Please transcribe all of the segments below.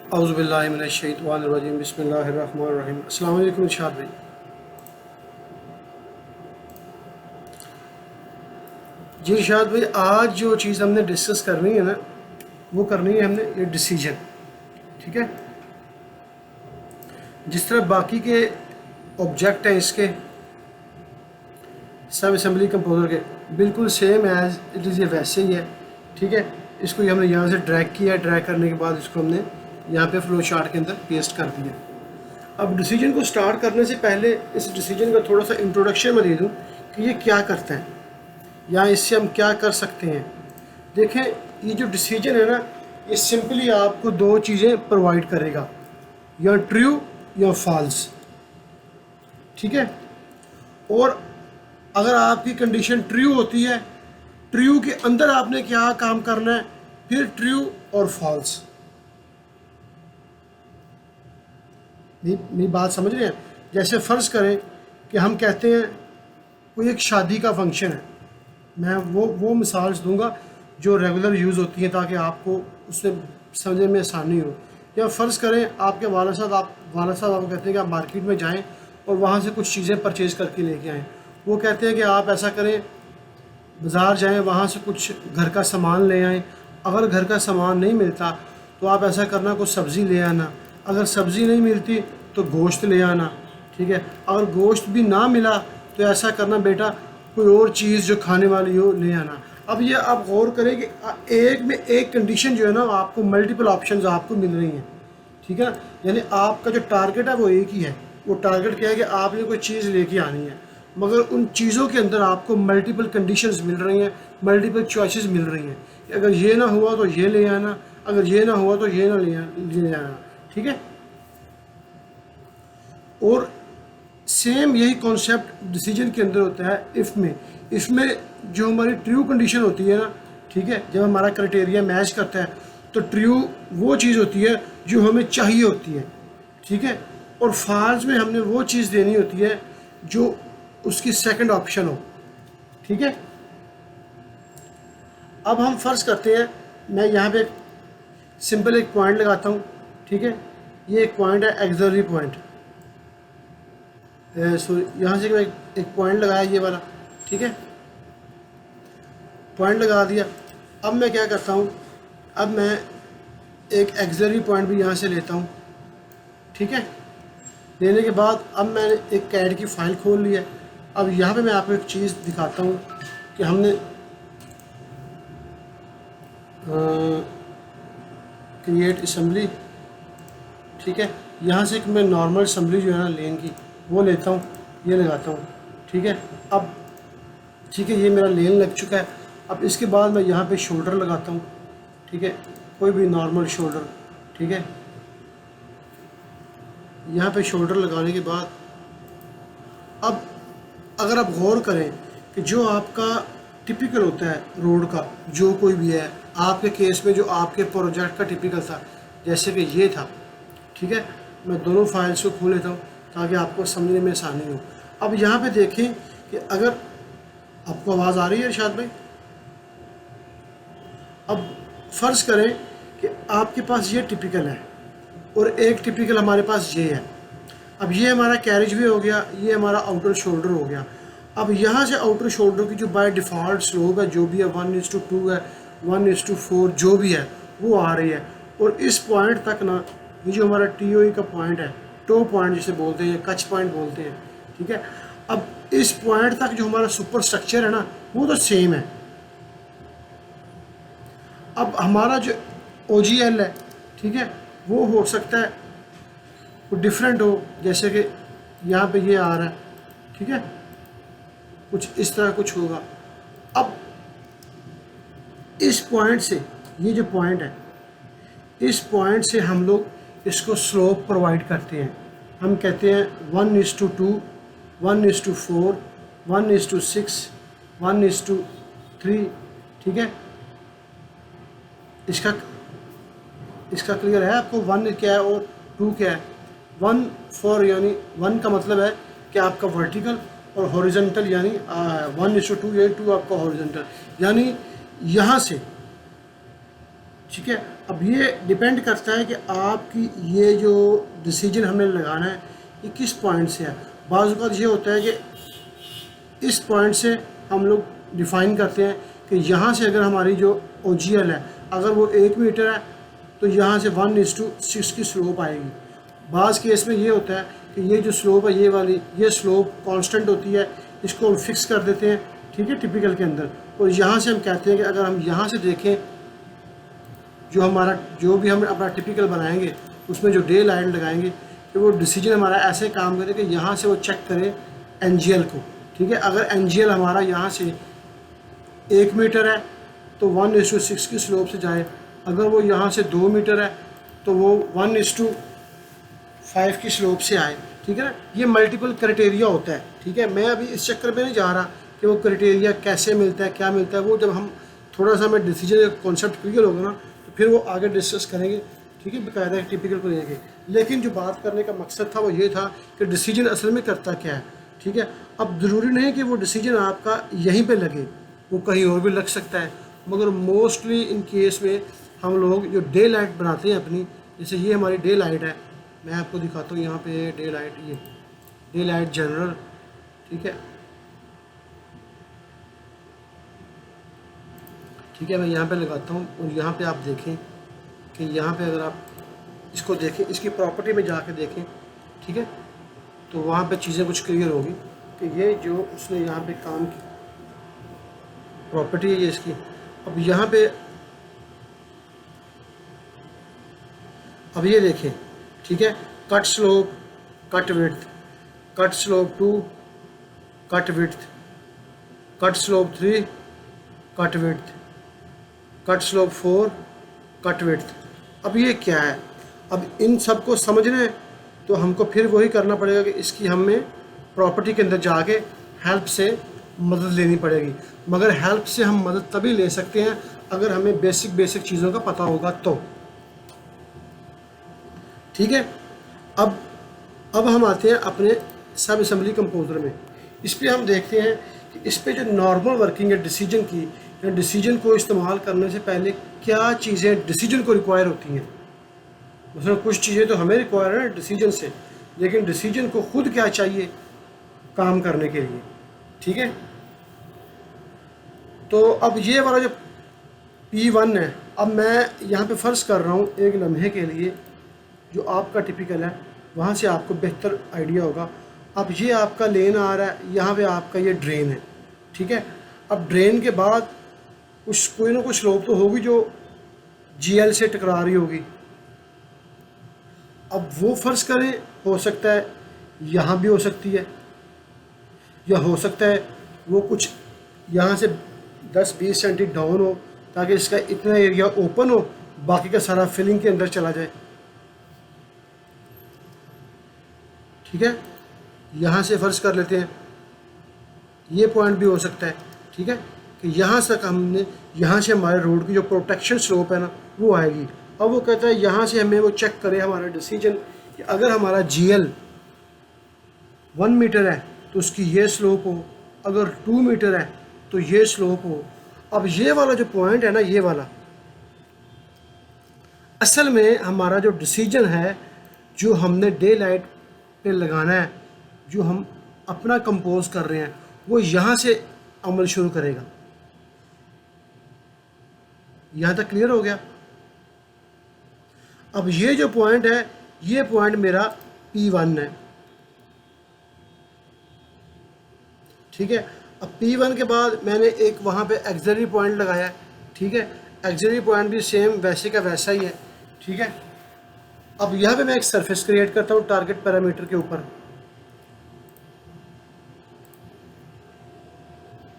औज़ुबिल्लाहि मिनश्शैतानिर्रजीम बिस्मिल्लाहिर्रहमानिर्रहीम। अस्सलाम वालेकुम इरशाद भाई। जी इरशाद भाई, आज जो चीज़ हमने डिस्कस करनी है ना, वो करनी है हमने ये डिसीजन। ठीक है, जिस तरह बाकी के ऑब्जेक्ट हैं इसके सब असेंबली कंपोजर के बिल्कुल सेम एज इट इज़, ये वैसे ही है। ठीक है, इसको ये हमने यहाँ से ड्रैग किया, ड्रैग करने के बाद इसको हमने यहाँ पे फ्लो चार्ट के अंदर पेस्ट कर दिया। अब डिसीजन को स्टार्ट करने से पहले इस डिसीजन का थोड़ा सा इंट्रोडक्शन मैं दे दूँ कि ये क्या करता है या इससे हम क्या कर सकते हैं। देखें, ये जो डिसीजन है ना, ये सिंपली आपको दो चीज़ें प्रोवाइड करेगा, या ट्रू या फॉल्स। ठीक है, और अगर आपकी कंडीशन ट्रू होती है, ट्रू के अंदर आपने क्या काम करना है, फिर ट्रू और फॉल्स। मेरी बात समझ रहे हैं? जैसे फ़र्ज़ करें कि हम कहते हैं कोई एक शादी का फंक्शन है, मैं वो मिसाल दूंगा जो रेगुलर यूज़ होती हैं ताकि आपको उसमें समझने में आसानी हो। या फ़र्ज़ करें आपके वाला साहब आपको कहते हैं कि आप मार्केट में जाएं और वहाँ से कुछ चीज़ें परचेज़ करके लेके आएँ। वो कहते हैं कि आप ऐसा करें, बाज़ार जाएं, वहाँ से कुछ घर का सामान ले आएँ। अगर घर का सामान नहीं मिलता तो आप ऐसा करना, कुछ सब्ज़ी ले आना। अगर सब्ज़ी नहीं मिलती तो गोश्त ले आना। ठीक है, अगर गोश्त भी ना मिला तो ऐसा करना बेटा, कोई और चीज़ जो खाने वाली हो ले आना। अब ये आप गौर करें कि एक में एक कंडीशन जो है ना, आपको मल्टीपल ऑप्शंस आपको मिल रही हैं। ठीक है, यानी आपका जो टारगेट है वो एक ही है। वो टारगेट क्या है कि आपने कोई चीज़ लेके आनी है, मगर उन चीज़ों के अंदर आपको मल्टीपल कंडीशंस मिल रही हैं, मल्टीपल चॉइसेस मिल रही हैं। अगर ये ना हुआ तो ये ले आना, अगर ये ना हुआ तो ये ना ले आना। ठीक है, और सेम यही कॉन्सेप्ट डिसीजन के अंदर होता है इफ़ में। इफ़ में जो हमारी ट्रू कंडीशन होती है ना, ठीक है, जब हमारा क्राइटेरिया मैच करता है तो ट्रू वो चीज़ होती है जो हमें चाहिए होती है। ठीक है, और फॉल्स में हमने वो चीज़ देनी होती है जो उसकी सेकंड ऑप्शन हो। ठीक है, अब हम फ़र्ज़ करते हैं, मैं यहाँ पे सिंपल एक पॉइंट लगाता हूँ। ठीक है, ये एक पॉइंट है, एक्सिलरी पॉइंट। सो यहाँ से एक पॉइंट लगाया, ये वाला। ठीक है, पॉइंट लगा दिया। अब मैं क्या करता हूँ, अब मैं एक एक्सिलरी पॉइंट भी यहाँ से लेता हूँ। ठीक है, लेने के बाद अब मैंने एक कैड की फ़ाइल खोल ली है। अब यहाँ पे मैं आपको एक चीज़ दिखाता हूँ कि हमने क्रिएट असेंबली। ठीक है, यहाँ से मैं नॉर्मल असेंबली जो है ना लेन की, वो लेता हूँ, ये लगाता हूँ। ठीक है, अब ठीक है, ये मेरा लेन लग चुका है। अब इसके बाद मैं यहाँ पे शोल्डर लगाता हूँ। ठीक है, कोई भी नॉर्मल शोल्डर। ठीक है, यहाँ पे शोल्डर लगाने के बाद अब अगर आप गौर करें कि जो आपका टिपिकल होता है रोड का, जो कोई भी है, आपके केस में जो आपके प्रोजेक्ट का टिपिकल था, जैसे कि ये था। ठीक है, मैं दोनों फाइल्स को खोल लेता हूँ ताकि आपको समझने में आसानी हो। अब यहाँ पे देखें कि अगर आपको आवाज़ आ रही है इरशाद भाई, अब फ़र्ज़ करें कि आपके पास ये टिपिकल है और एक टिपिकल हमारे पास ये है। अब ये हमारा कैरेज वे हो गया, ये हमारा आउटर शोल्डर हो गया। अब यहाँ से आउटर शोल्डर की जो बाय डिफ़ॉल्ट स्लोप है, जो भी है 1:2 है, 1:4 जो भी है, वो आ रही है। और इस पॉइंट तक ना, ये जो हमारा TOE का पॉइंट है, टो पॉइंट जिसे बोलते हैं, कच पॉइंट बोलते हैं। ठीक है, अब इस पॉइंट तक जो हमारा सुपर स्ट्रक्चर है ना, वो तो सेम है। अब हमारा जो OGL है, ठीक है, वो हो सकता है वो डिफरेंट हो, जैसे कि यहाँ पे ये आ रहा है। ठीक है, कुछ इस तरह कुछ होगा। अब इस पॉइंट से, ये जो पॉइंट है, इस पॉइंट से हम लोग इसको स्लोप प्रोवाइड करते हैं। हम कहते हैं 1:2, 1:4, 1:6, 1:3। ठीक है, इसका क्लियर है आपको? 1 क्या है और 2 क्या है? 1 फॉर, यानी 1 का मतलब है कि आपका वर्टिकल, और हॉरिजॉन्टल यानी 1:2, ये 2 आपका हॉरिजॉन्टल। यानी यहाँ से ठीक है। अब ये डिपेंड करता है कि आपकी ये जो डिसीजन हमने लगाना है ये किस पॉइंट से है। बाज़ औक़ात ये होता है कि इस पॉइंट से हम लोग डिफ़ाइन करते हैं कि यहाँ से अगर हमारी जो OGL है अगर वो 1 मीटर है तो यहाँ से 1:6 की स्लोप आएगी। बाज़ केस में ये होता है कि ये जो स्लोप है ये वाली ये स्लोप कांस्टेंट होती है, इसको हम फिक्स कर देते हैं, ठीक है, टिपिकल के अंदर। और यहाँ से हम कहते हैं कि अगर हम यहाँ से देखें जो भी हम अपना टिपिकल बनाएंगे उसमें जो डे लाइन लगाएंगे कि वो डिसीजन हमारा ऐसे काम करे कि यहाँ से वो चेक करे NGL को, ठीक है। अगर NGL हमारा यहाँ से 1 मीटर है तो 1:6 की स्लोप से जाए, अगर वो यहाँ से 2 मीटर है तो वो 1:5 की स्लोप से आए, ठीक है ना। ये मल्टीपल क्राइटेरिया होता है, ठीक है। मैं अभी इस चक्कर में नहीं जा रहा कि वो क्राइटेरिया कैसे मिलता है क्या मिलता है, वो जब हम थोड़ा सा हमें डिसीजन कॉन्सेप्ट क्लियर होगा ना तो फिर वो आगे डिस्कस करेंगे, ठीक है, बाकायदा टिपिकल को लेंगे। लेकिन जो बात करने का मकसद था वो ये था कि डिसीजन असल में करता क्या है, ठीक है। अब ज़रूरी नहीं कि वो डिसीजन आपका यहीं पे लगे, वो कहीं और भी लग सकता है, मगर मोस्टली इन केस में हम लोग जो डे लाइट बनाते हैं अपनी, जैसे ये हमारी डे लाइट है, मैं आपको दिखाता हूँ यहाँ पे डे लाइट, ये डे लाइट जनरल, ठीक है, ठीक है। मैं यहाँ पे लगाता हूँ और यहाँ पे आप देखें कि यहाँ पे अगर आप इसको देखें, इसकी प्रॉपर्टी में जाके देखें, ठीक है, तो वहाँ पे चीज़ें कुछ क्लियर होगी कि ये जो उसने यहाँ पे काम की प्रॉपर्टी है ये इसकी। अब यहाँ पे अब ये देखें, ठीक है, cut slope, cut width, cut slope 2, cut width, cut slope 3, cut width, cut slope 4, cut width. अब ये क्या है, अब इन सब को समझना है तो हमको फिर वही करना पड़ेगा कि इसकी हमें प्रॉपर्टी के अंदर जाके हेल्प से मदद लेनी पड़ेगी। मगर हेल्प से हम मदद तभी ले सकते हैं अगर हमें बेसिक चीज़ों का पता होगा तो, ठीक है। अब हम आते हैं अपने सब असेंबली कंपोजर में। इस पर हम देखते हैं कि इस पर जो नॉर्मल वर्किंग है डिसीजन की, या डिसीजन को इस्तेमाल करने से पहले क्या चीज़ें डिसीजन को रिक्वायर होती हैं। उसमें कुछ चीज़ें तो हमें रिक्वायर है डिसीजन से, लेकिन डिसीजन को खुद क्या चाहिए काम करने के लिए, ठीक है। तो अब ये वाला जो P1 है, अब मैं यहाँ पे फ़र्ज़ कर रहा हूँ एक लम्हे के लिए जो आपका टिपिकल है, वहाँ से आपको बेहतर आइडिया होगा। अब ये आपका लेन आ रहा है, यहाँ पे आपका ये ड्रेन है, ठीक है। अब ड्रेन के बाद कोई ना कुछ स्लोप तो होगी जो GL से टकरा रही होगी। अब वो फ़र्ज़ करें, हो सकता है यहाँ भी हो सकती है, या हो सकता है वो कुछ यहाँ से 10-20 सेंटी डाउन हो ताकि इसका इतना एरिया ओपन हो, बाकी का सारा फिलिंग के अंदर चला जाए, ठीक है। यहाँ से फ़र्ज़ कर लेते हैं ये पॉइंट भी हो सकता है, ठीक है, कि यहाँ से हमने यहाँ से हमारे रोड की जो प्रोटेक्शन स्लोप है ना वो आएगी। अब वो कहता है यहाँ से हमें वो चेक करे हमारा डिसीजन कि अगर हमारा GL 1 मीटर है तो उसकी ये स्लोप हो, अगर 2 मीटर है तो ये स्लोप हो। अब ये वाला जो पॉइंट है ना, ये वाला असल में हमारा जो डिसीजन है जो हमने डे लाइट पे लगाना है, जो हम अपना कंपोज कर रहे हैं, वो यहाँ से अमल शुरू करेगा। यहाँ तक क्लियर हो गया। अब ये जो पॉइंट है, ये पॉइंट मेरा P1 है, ठीक है। अब P1 के बाद मैंने एक वहाँ पे एक्सिलरी पॉइंट लगाया है, ठीक है। एक्सिलरी पॉइंट भी सेम वैसे का वैसा ही है, ठीक है। अब यहाँ पे मैं एक सरफेस क्रिएट करता हूँ टारगेट पैरामीटर के ऊपर,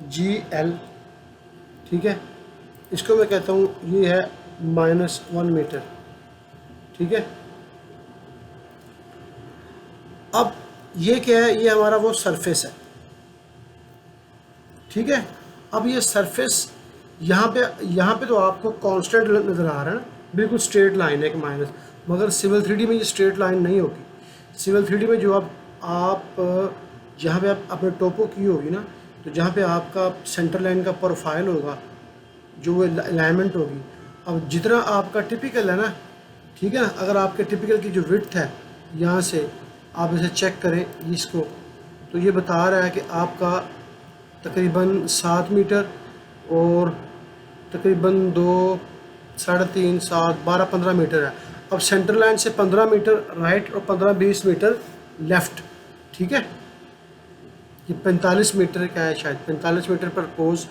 GL, ठीक है। इसको मैं कहता हूँ ये है -1 मीटर, ठीक है। अब ये क्या है, ये हमारा वो सरफेस है, ठीक है। अब ये सरफेस यहाँ पे तो आपको कांस्टेंट नज़र आ रहा है ना, बिल्कुल स्ट्रेट लाइन है एक माइनस, मगर सिविल 3D में ये स्ट्रेट लाइन नहीं होगी। सिविल 3D में जो आप जहाँ पे आप अपने टोपो की होगी ना, तो जहाँ पे आपका सेंटर लाइन का प्रोफाइल होगा, जो वो अलाइनमेंट होगी, अब जितना आपका टिपिकल है ना, ठीक है ना, अगर आपके टिपिकल की जो विड्थ है यहाँ से आप इसे चेक करें इसको, तो ये बता रहा है कि आपका तकरीबन 7 मीटर और तकरीबन 2, 3.5, 7, 12, 15 मीटर है। अब सेंटर लाइन से 15 मीटर राइट और 15-20 मीटर लेफ़्ट, ठीक है। ये 45 मीटर क्या है, शायद 45 मीटर पर पोज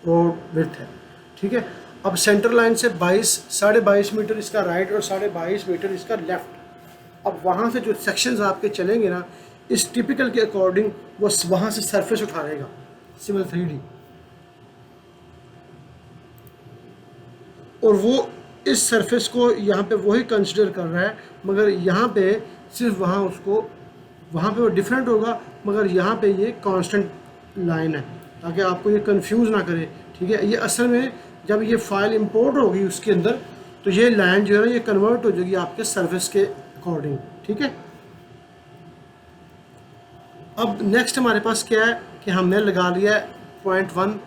रोड विड्थ है, ठीक है। अब सेंटर लाइन से 22 मीटर इसका राइट और 22 मीटर इसका लेफ़्ट। अब वहाँ से जो सेक्शंस आपके चलेंगे ना, इस टिपिकल के अकॉर्डिंग वो वहाँ से सरफेस उठा लेगा सिविल 3D, और वो इस सरफेस को यहाँ पे वही कंसिडर कर रहा है, मगर यहाँ पे सिर्फ वहाँ पे वो डिफरेंट होगा, मगर यहाँ पे ये कांस्टेंट लाइन है, ताकि आपको ये कंफ्यूज ना करे, ठीक है। ये असल में जब ये फाइल इंपोर्ट होगी उसके अंदर, तो ये लाइन जो है ना ये कन्वर्ट हो जाएगी आपके सरफेस के अकॉर्डिंग, ठीक है। अब नेक्स्ट हमारे पास क्या है कि हमने लगा लिया है पॉइंट 1,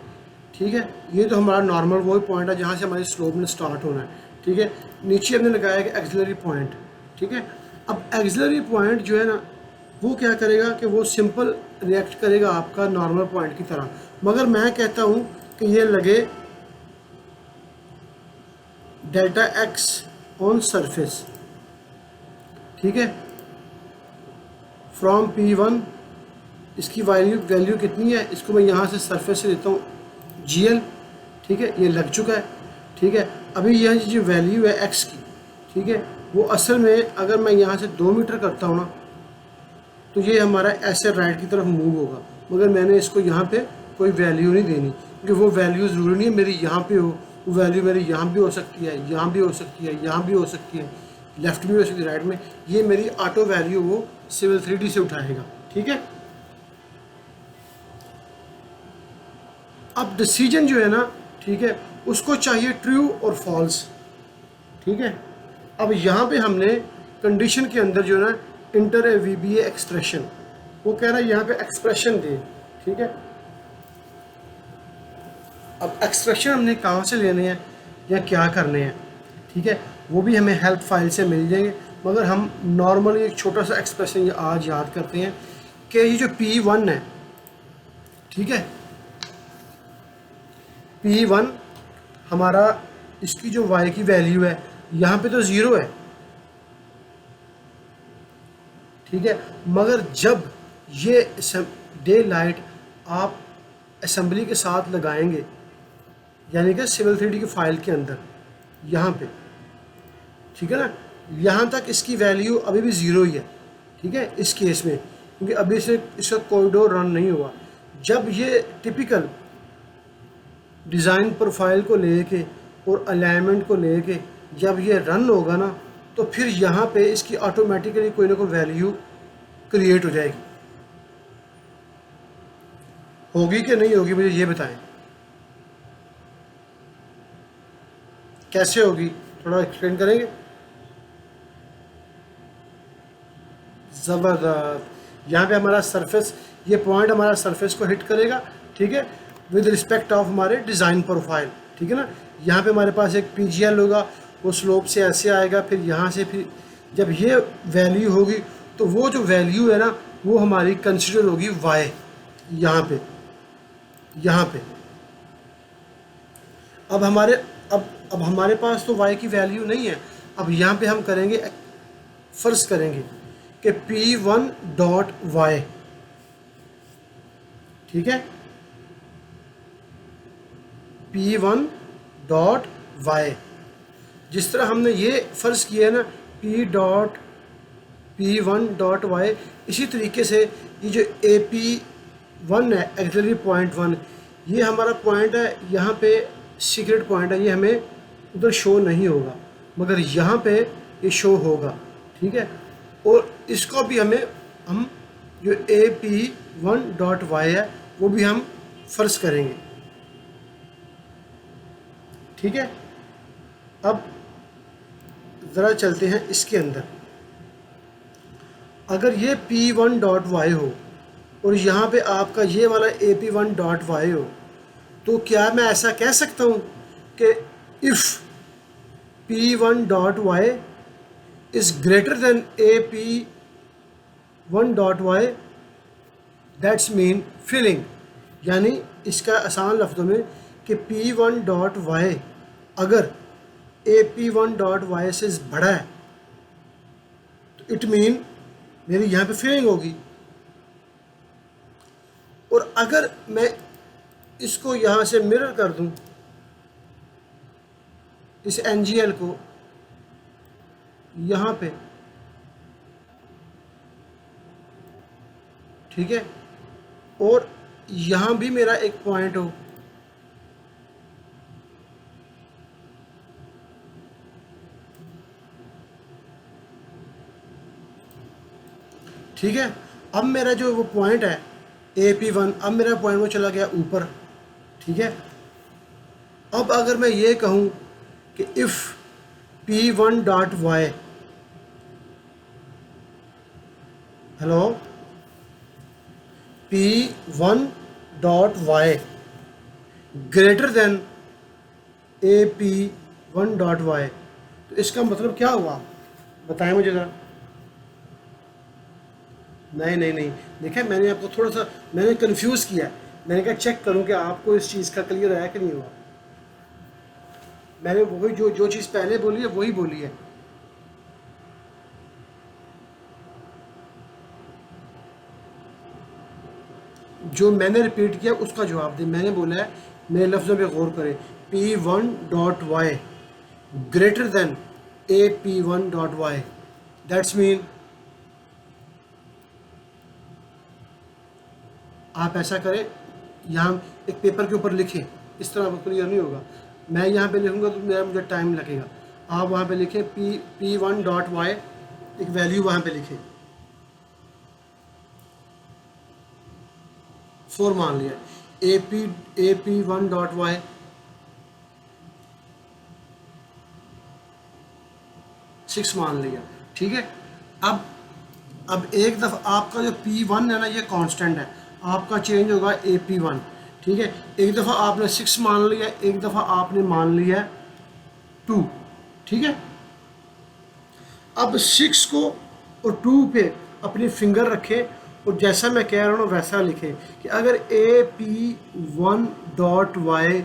ठीक है। ये तो हमारा नॉर्मल वही पॉइंट है जहाँ से हमारी स्लोप में स्टार्ट होना है, ठीक है। नीचे हमने लगाया कि एक्सिलरी पॉइंट, ठीक है। अब एक्सिलरी पॉइंट जो है ना वो क्या करेगा कि वो सिंपल रिएक्ट करेगा आपका नॉर्मल पॉइंट की तरह, मगर मैं कहता हूँ कि ये लगे डेल्टा एक्स ऑन सरफेस, ठीक है, फ्रॉम P1। इसकी वैल्यू कितनी है, इसको मैं यहाँ से सरफेस से लेता हूँ GL, ठीक है। ये लग चुका है, ठीक है। अभी यह जो वैल्यू है x की, ठीक है, वो असल में अगर मैं यहाँ से 2 मीटर करता हूँ ना, तो ये हमारा ऐसे राइट की तरफ मूव होगा, मगर मैंने इसको यहाँ पे कोई वैल्यू नहीं देनी, क्योंकि वो वैल्यू ज़रूरी नहीं है मेरी यहाँ पे हो, वो वैल्यू मेरी यहाँ भी हो सकती है, यहाँ भी हो सकती है, यहाँ भी हो सकती है, लेफ़्ट भी हो सकती है, राइट में। ये मेरी ऑटो वैल्यू वो सिविल 3D से उठाएगा, ठीक है। अब डिसीजन जो है ना, ठीक है, उसको चाहिए ट्रू और फॉल्स, ठीक है। अब यहाँ पे हमने कंडीशन के अंदर जो है ना इंटर ए VBA एक्सप्रेशन, वो कह रहा है यहाँ पे एक्सप्रेशन दे, ठीक है। अब एक्सप्रेशन हमने कहाँ से लेने हैं या क्या करने हैं, ठीक है, वो भी हमें हेल्प फाइल से मिल जाएंगे, मगर हम नॉर्मली एक छोटा सा एक्सप्रेशन ये आज याद करते हैं कि ये जो P1 है, ठीक है, P1 हमारा इसकी जो y की वैल्यू है यहाँ पे तो 0 है, ठीक है, मगर जब ये डे लाइट आप असेंबली के साथ लगाएंगे, यानी कि सिविल 3D की फाइल के अंदर यहाँ पे, ठीक है ना, यहाँ तक इसकी वैल्यू अभी भी 0 ही है, ठीक है, इस केस में, क्योंकि अभी से इसका कॉरिडोर रन नहीं हुआ। जब ये टिपिकल डिज़ाइन प्रोफाइल को लेके और अलाइनमेंट को लेके जब ये रन होगा ना, तो फिर यहाँ पे इसकी ऑटोमेटिकली कोई ना कोई वैल्यू क्रिएट हो जाएगी। होगी कि नहीं होगी मुझे ये बताएं, कैसे होगी, थोड़ा एक्सप्लेन करेंगे। ज़बरदस्त। यहाँ पे हमारा सरफेस, ये पॉइंट हमारा सरफेस को हिट करेगा, ठीक है, विद रिस्पेक्ट ऑफ हमारे डिज़ाइन प्रोफाइल, ठीक है ना। यहाँ पे हमारे पास एक PGL होगा, वो स्लोप से ऐसे आएगा, फिर यहाँ से, फिर जब ये वैल्यू होगी तो वो जो वैल्यू है ना वो हमारी कंसिडर होगी y, यहाँ पे। अब हमारे पास तो y की वैल्यू नहीं है। अब यहाँ पे हम करेंगे, फ़र्ज़ करेंगे कि P1.y, ठीक है, P1.y, जिस तरह हमने ये फ़र्ज़ किया है ना P1.y, इसी तरीके से ये जो AP1 है, एक्सिलरी पॉइंट 1, ये हमारा पॉइंट है, यहाँ पे सीक्रेट पॉइंट है, ये हमें उधर शो नहीं होगा, मगर यहाँ पे ये शो होगा, ठीक है। और इसको भी हम जो AP1.y है वो भी हम फ़र्ज़ करेंगे, ठीक है। अब ज़रा चलते हैं इसके अंदर। अगर ये P1.y हो और यहाँ पे आपका ये वाला AP1.y हो, तो क्या मैं ऐसा कह सकता हूँ कि if P1 dot y is greater than AP1 dot y, that's mean filling. यानी इसका आसान लफ्ज़ों में कि P1 डॉट वाई अगर AP1 डॉट वाई से बड़ा है तो इट मीन मेरी यहाँ पे फिलिंग होगी। और अगर मैं इसको यहाँ से मिरर कर दूँ, इस NGL को यहाँ पे, ठीक है, और यहाँ भी मेरा एक पॉइंट हो, ठीक है। अब मेरा जो वो पॉइंट है AP1, अब मेरा पॉइंट वो चला गया ऊपर, ठीक है। अब अगर मैं ये कहूँ कि if P1 dot Y, hello, P1 dot Y greater than AP1 dot Y, तो इसका मतलब क्या हुआ बताएं मुझे ज़रा। नहीं, देखिए मैंने आपको थोड़ा सा मैंने कंफ्यूज किया है। मैंने कहा चेक करूं कि आपको इस चीज़ का क्लियर है कि नहीं हुआ। मैंने वही जो चीज़ पहले बोली है वही बोली है। जो मैंने रिपीट किया उसका जवाब दें। मैंने बोला है, मेरे लफ्ज़ों पे गौर करें, P1 dot Y greater than AP1 dot Y, that's mean आप ऐसा करें, यहाँ एक पेपर के ऊपर लिखें, इस तरह आपको क्लियर नहीं होगा। मैं यहाँ पे लिखूँगा तो मेरा मुझे टाइम लगेगा। आप वहाँ पे लिखें P1 डॉट वाई, एक वैल्यू वहाँ पे लिखें 4 मान लिया। AP1 डॉट वाई 6 मान लिया, ठीक है। अब एक दफ़ा आपका जो P1 है ना, ये कांस्टेंट है, आपका चेंज होगा AP1, ठीक है। एक दफ़ा आपने 6 मान लिया, एक दफ़ा आपने मान लिया 2, ठीक है। अब 6 को और 2 पे अपनी फिंगर रखें और जैसा मैं कह रहा हूँ वैसा लिखें कि अगर AP1 dot Y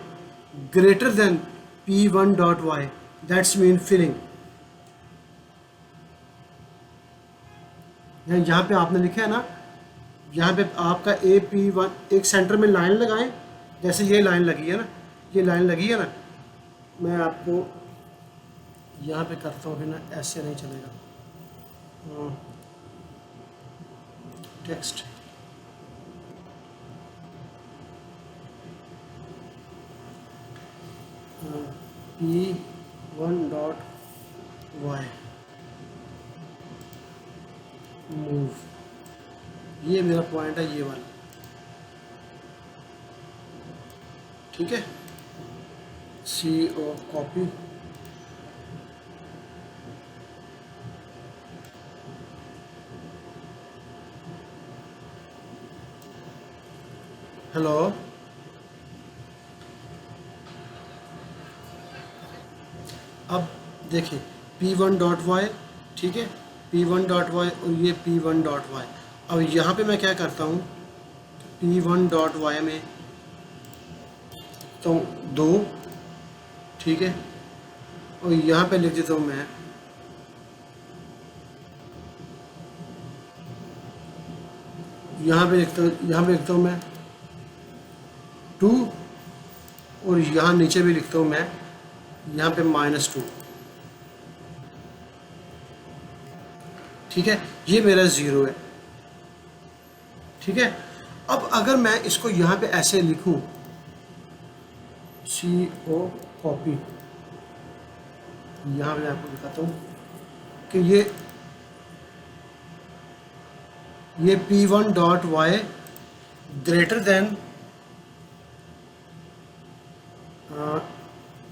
greater than P1 dot Y, that's mean filling. यहाँ पे आपने लिखा है ना, यहाँ पे आपका AP1, एक सेंटर में लाइन लगाएं, जैसे ये लाइन लगी है ना, ये लाइन लगी है ना, मैं आपको यहाँ पे करता हूँ, फिर ना ऐसे नहीं चलेगा। Text P1 dot Y move, ये मेरा पॉइंट है, ये वाला, ठीक है। CO कॉपी, हेलो, अब देखिए P1 डॉट वाई, ठीक है, P1 डॉट वाई और ये P1 डॉट वाई। अब यहाँ पे मैं क्या करता हूँ, P1 डॉट वाई में तो 2, ठीक है, और यहाँ पे लिख देता हूँ मैं यहाँ पे लिखता हूँ मैं 2, और यहाँ नीचे भी लिखता हूँ मैं यहाँ पे -2, ठीक है। ये मेरा 0 है, ठीक है। अब अगर मैं इसको यहाँ पे ऐसे लिखूँ, CO कॉपी, यहाँ मैं आपको दिखाता हूँ कि ये P1 dot Y greater than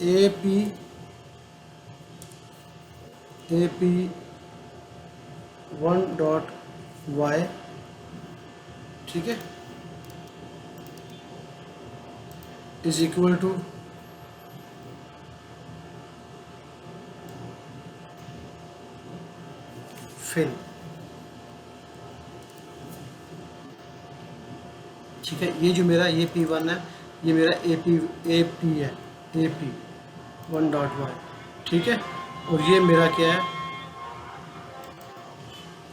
AP1 dot Y, ठीक है, इज इक्वल टू फिल। ठीक है, ये जो मेरा ये P1 है, ये मेरा AP है, AP1.y। ठीक है, और ये मेरा क्या है,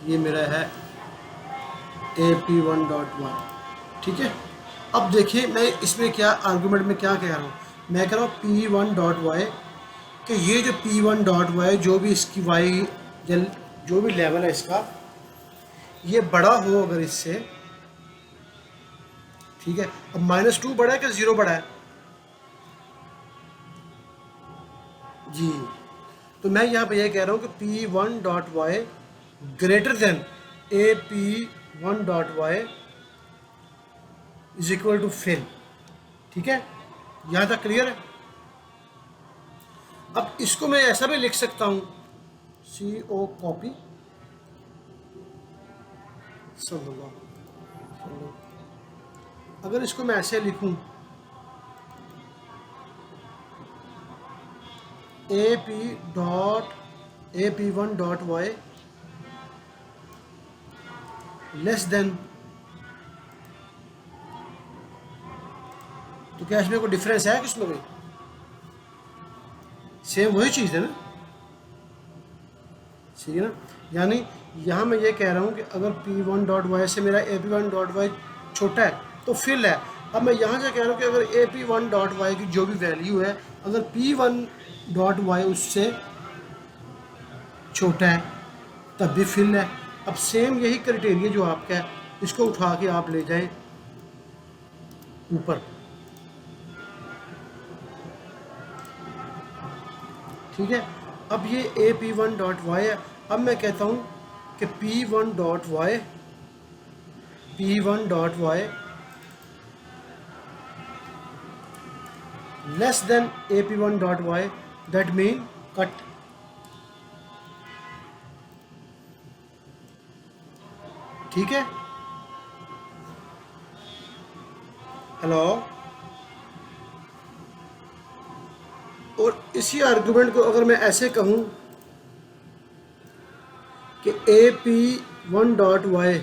ये मेरा है AP1.y। ठीक है, अब देखिए मैं इसमें क्या आर्गूमेंट में क्या कह रहा हूँ, मैं कह रहा हूँ P1.y कि ये जो P1.y जो भी इसकी y जो भी लेवल है इसका, ये बड़ा हो अगर इससे, ठीक है। अब -2 बड़ा है कि 0 बड़ा है जी, तो मैं यहाँ पे ये कह रहा हूँ कि P1.y greater than AP1.y is equal to fill. ठीक है, यहाँ तक क्लियर है। अब इसको मैं ऐसा भी लिख सकता हूँ, CO कॉपी अगर इसको मैं ऐसे लिखूं AP1.y लेस देन, तो क्या इसमें कोई डिफरेंस है किसमें कोई, सेम वही चीज़ है ना, ठीक है ना। यानी यहाँ मैं ये कह रहा हूँ कि अगर P1.y से मेरा AP1.y छोटा है तो फिल है। अब मैं यहाँ से कह रहा हूँ कि अगर AP1.y की जो भी वैल्यू है, अगर P1.y उससे छोटा है तब भी फिल है। अब सेम यही क्राइटेरिया जो आपका है, इसको उठा के आप ले जाएं ऊपर। ठीक है, अब ये AP1.y है। अब मैं कहता हूँ कि P1.y less than AP1.y, that mean cut. ठीक है, हेलो। और इसी आर्गुमेंट को अगर मैं ऐसे कहूँ कि AP1.y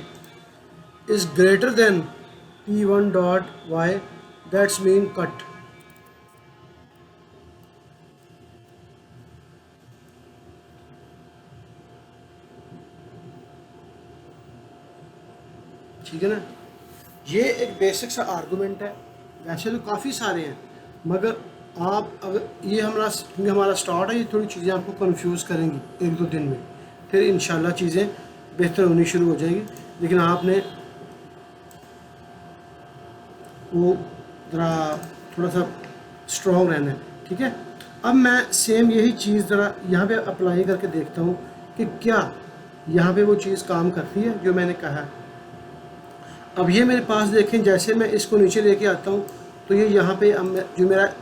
is greater than P1.y, that's mean cut. ठीक है ना, ये एक बेसिक सा आर्गुमेंट है। वैसे तो काफ़ी सारे हैं, मगर आप अगर ये हमारा स्टार्ट है, ये थोड़ी चीज़ें आपको कंफ्यूज करेंगी 1-2 दिन में, फिर इंशाल्लाह चीज़ें बेहतर होनी शुरू हो जाएगी। लेकिन आपने वो ज़रा थोड़ा सा स्ट्रॉन्ग रहना है। ठीक है, अब मैं सेम यही चीज़ ज़रा यहाँ पे अप्लाई करके देखता हूँ कि क्या यहाँ पे वो चीज़ काम करती है जो मैंने कहा है। अब ये मेरे पास देखें, जैसे मैं इसको नीचे लेके आता हूँ तो ये यहाँ पे अब जो मेरा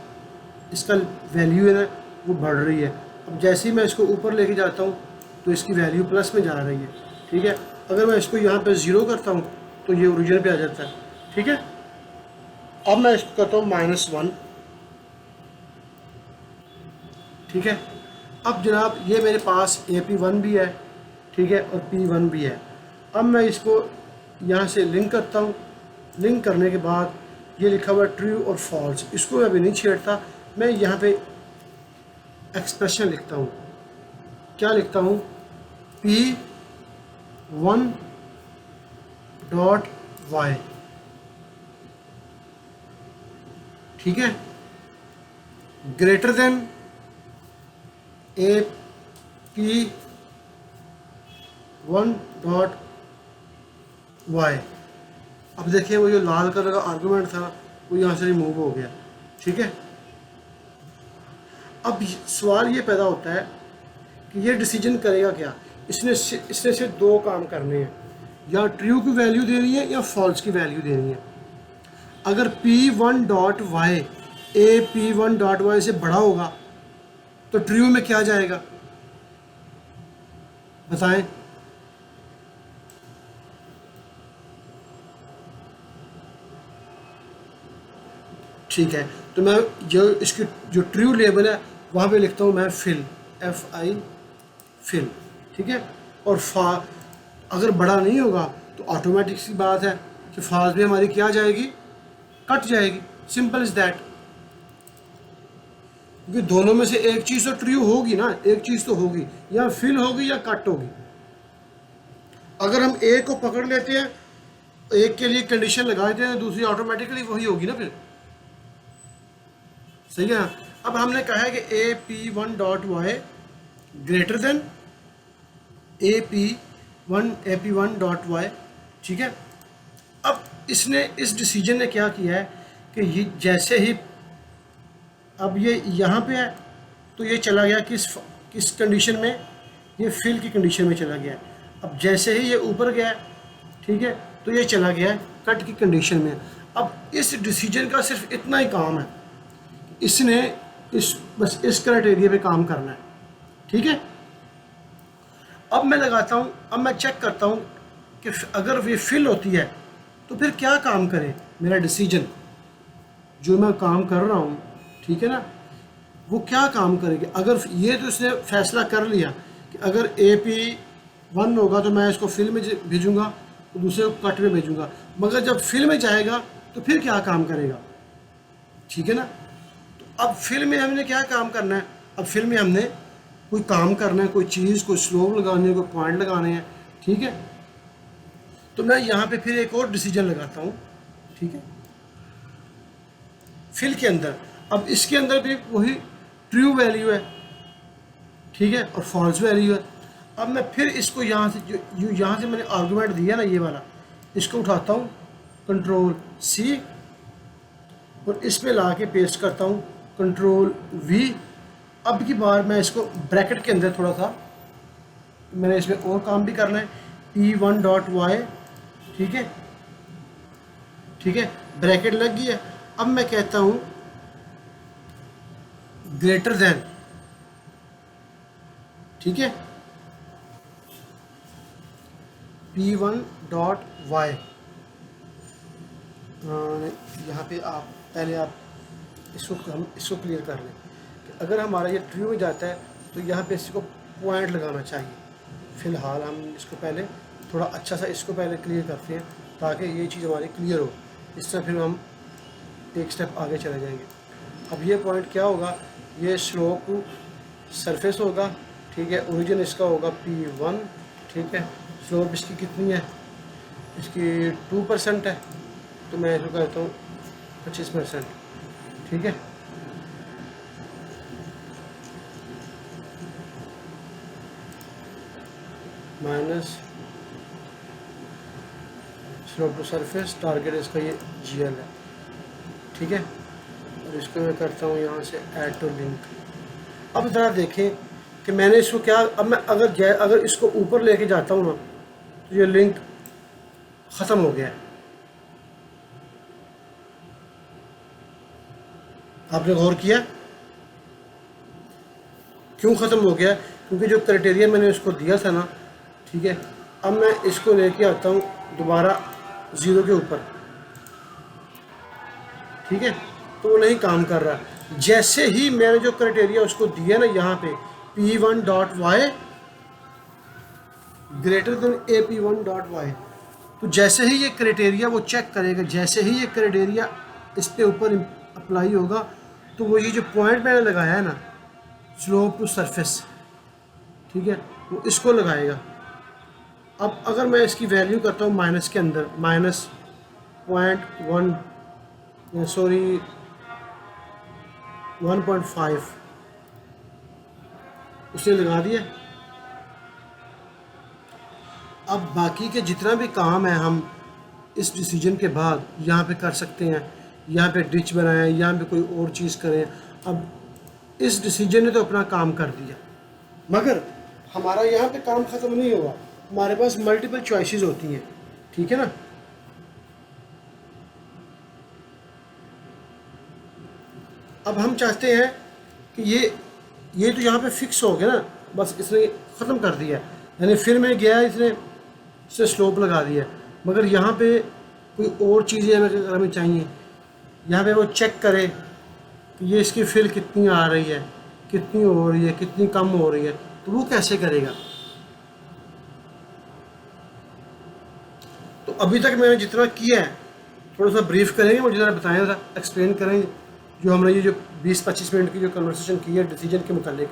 इसका वैल्यू है ना वो बढ़ रही है। अब जैसे ही मैं इसको ऊपर लेके जाता हूँ तो इसकी वैल्यू प्लस में जा रही है। ठीक है, अगर मैं इसको यहाँ पे 0 करता हूँ तो ये ओरिजिन पे आ जाता है। ठीक है, अब मैं इसको करता हूँ -1। ठीक है, अब जनाब ये मेरे पास AP1 भी है, ठीक है, और P1 भी है। अब मैं इसको यहाँ से लिंक करता हूँ। लिंक करने के बाद ये लिखा हुआ है ट्रू और फॉल्स, इसको मैं अभी नहीं छेड़ता। मैं यहाँ पे एक्सप्रेशन लिखता हूँ। क्या लिखता हूँ, P1.y। ठीक है, ग्रेटर देन AP1.y। अब देखिए वो जो लाल कलर का आर्गूमेंट था वो यहाँ से रिमूव हो गया। ठीक है, अब सवाल ये पैदा होता है कि ये डिसीजन करेगा क्या। इसने सिर्फ 2 काम करने हैं, या ट्रू की वैल्यू देनी है या फॉल्स की वैल्यू देनी है। अगर P1.y AP1.y से बड़ा होगा तो ट्रू में क्या जाएगा बताएं। ठीक है, तो मैं जो इसकी जो ट्रू लेबल है वहाँ पे लिखता हूँ मैं फिल, FI फिल। ठीक है, और अगर बड़ा नहीं होगा तो ऑटोमेटिक सी बात है कि फाज में हमारी क्या जाएगी, कट जाएगी। Simple is that. क्योंकि दोनों में से एक चीज़ तो ट्रू होगी ना, एक चीज़ तो होगी, या फिल होगी या कट होगी। अगर हम एक को पकड़ लेते हैं, एक के लिए कंडीशन लगा देते हैं, दूसरी ऑटोमेटिकली वही होगी ना फिर। सही है ना। अब हमने कहा है कि AP1.y ग्रेटर देन AP1.y, ठीक है। अब इसने, इस डिसीजन ने क्या किया है कि ये जैसे ही अब ये यहाँ पे है तो ये चला गया किस कंडीशन में, ये फिल की कंडीशन में चला गया। अब जैसे ही ये ऊपर गया, ठीक है, तो ये चला गया कट की कंडीशन में। अब इस डिसीजन का सिर्फ इतना ही काम है, इसने बस इस क्राइटेरिया पे काम करना है, ठीक है। अब मैं लगाता हूँ, अब मैं चेक करता हूँ कि अगर ये फिल होती है तो फिर क्या काम करे मेरा डिसीजन, जो मैं काम कर रहा हूँ, ठीक है ना, वो क्या काम करेगी। अगर ये तो इसने फैसला कर लिया कि अगर AP1 होगा तो मैं इसको फिल में भेजूँगा, तो दूसरे को कट में भेजूँगा, मगर जब फिल में जाएगा तो फिर क्या काम करेगा, ठीक है ना। तो अब फिल में हमने क्या काम करना है, अब फिल में हमने कोई काम करना है, कोई चीज़, कोई स्लोप लगानी है, कोई पॉइंट लगाने हैं, ठीक है। तो मैं यहाँ पे फिर एक और डिसीजन लगाता हूँ, ठीक है, फिल के अंदर। अब इसके अंदर भी वही ट्रू वैल्यू है, ठीक है, और फॉल्स वैल्यू है। अब मैं फिर इसको यहाँ से जो यहाँ से मैंने आर्गूमेंट दिया ना, ये वाला, इसको उठाता हूँ Ctrl+C और इसमें ला के पेस्ट करता हूँ Ctrl+V। अब की बार मैं इसको ब्रैकेट के अंदर थोड़ा सा, मैंने इसमें और काम भी करना है, P1.y, ठीक है, ठीक है, ब्रैकेट लग गई है। अब मैं कहता हूँ ग्रेटर देन, ठीक है, P1.y। यहाँ पे आप पहले आप हम इसको क्लियर कर लें कि अगर हमारा ये ट्रू में जाता है तो यहाँ पे इसको पॉइंट लगाना चाहिए। फ़िलहाल हम इसको पहले थोड़ा अच्छा सा इसको पहले क्लियर करते हैं ताकि ये चीज़ हमारी क्लियर हो, इस तरह फिर हम एक स्टेप आगे चले जाएंगे। अब ये पॉइंट क्या होगा, ये स्लोप सरफेस होगा, ठीक है, ओरिजिन इसका होगा P1, ठीक है, स्लोप इसकी कितनी है, इसकी 2% है, तो मैं इसको कहता हूँ 25%, ठीक है। Minus slope to surface, target इसका ये GL है, ठीक है, और इसको मैं करता हूँ यहाँ से ऐड टू लिंक। अब ज़रा देखें कि मैंने इसको क्या, अब मैं अगर इसको ऊपर लेके जाता हूँ ना तो ये लिंक ख़त्म हो गया है। आपने गौर किया क्यों ख़त्म हो गया? क्योंकि जो क्राइटेरिया मैंने इसको दिया था ना, ठीक है, अब मैं इसको लेके आता हूँ दोबारा 0 के ऊपर, ठीक है, तो वो नहीं काम कर रहा। जैसे ही मैंने जो क्राइटेरिया उसको दिया ना यहाँ पे P1.y ग्रेटर देन AP1.y, तो जैसे ही ये क्राइटेरिया वो चेक करेगा, जैसे ही ये क्राइटेरिया इस पे ऊपर अप्लाई होगा तो वो ये जो पॉइंट मैंने लगाया है ना, स्लोप टू सरफेस, ठीक है, वो इसको लगाएगा। अब अगर मैं इसकी वैल्यू करता हूँ माइनस के अंदर, -0.1 सॉरी 1.5 उसने लगा दिया। अब बाकी के जितना भी काम है हम इस डिसीजन के बाद यहाँ पे कर सकते हैं, यहाँ पे डिच बनाएं, यहाँ पे कोई और चीज़ करें। अब इस डिसीजन ने तो अपना काम कर दिया, मगर हमारा यहाँ पे काम ख़त्म नहीं हुआ, हमारे पास मल्टीपल चॉइसेस होती हैं, ठीक है ना। अब हम चाहते हैं कि ये तो यहाँ पे फिक्स हो गया ना, बस इसने ख़त्म कर दिया, यानी फिर में गया इसने स्लोप लगा दिया, मगर यहाँ पे कोई और चीज़ें हमें चाहिए। यहाँ पे वो चेक करे कि ये इसकी फिल कितनी आ रही है, कितनी हो रही है, कितनी कम हो रही है, तो वो कैसे करेगा? अभी तक मैंने जितना किया है थोड़ा सा ब्रीफ करेंगे, मुझे ज़रा बताएं, ज़रा एक्सप्लेन करेंगे जो हमने ये जो 20-25 मिनट की जो कन्वर्सेशन की है डिसीजन के मुतालिक,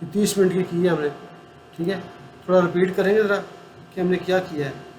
ये 30 मिनट की है हमने, ठीक है, थोड़ा रिपीट करेंगे ज़रा कि हमने क्या किया है।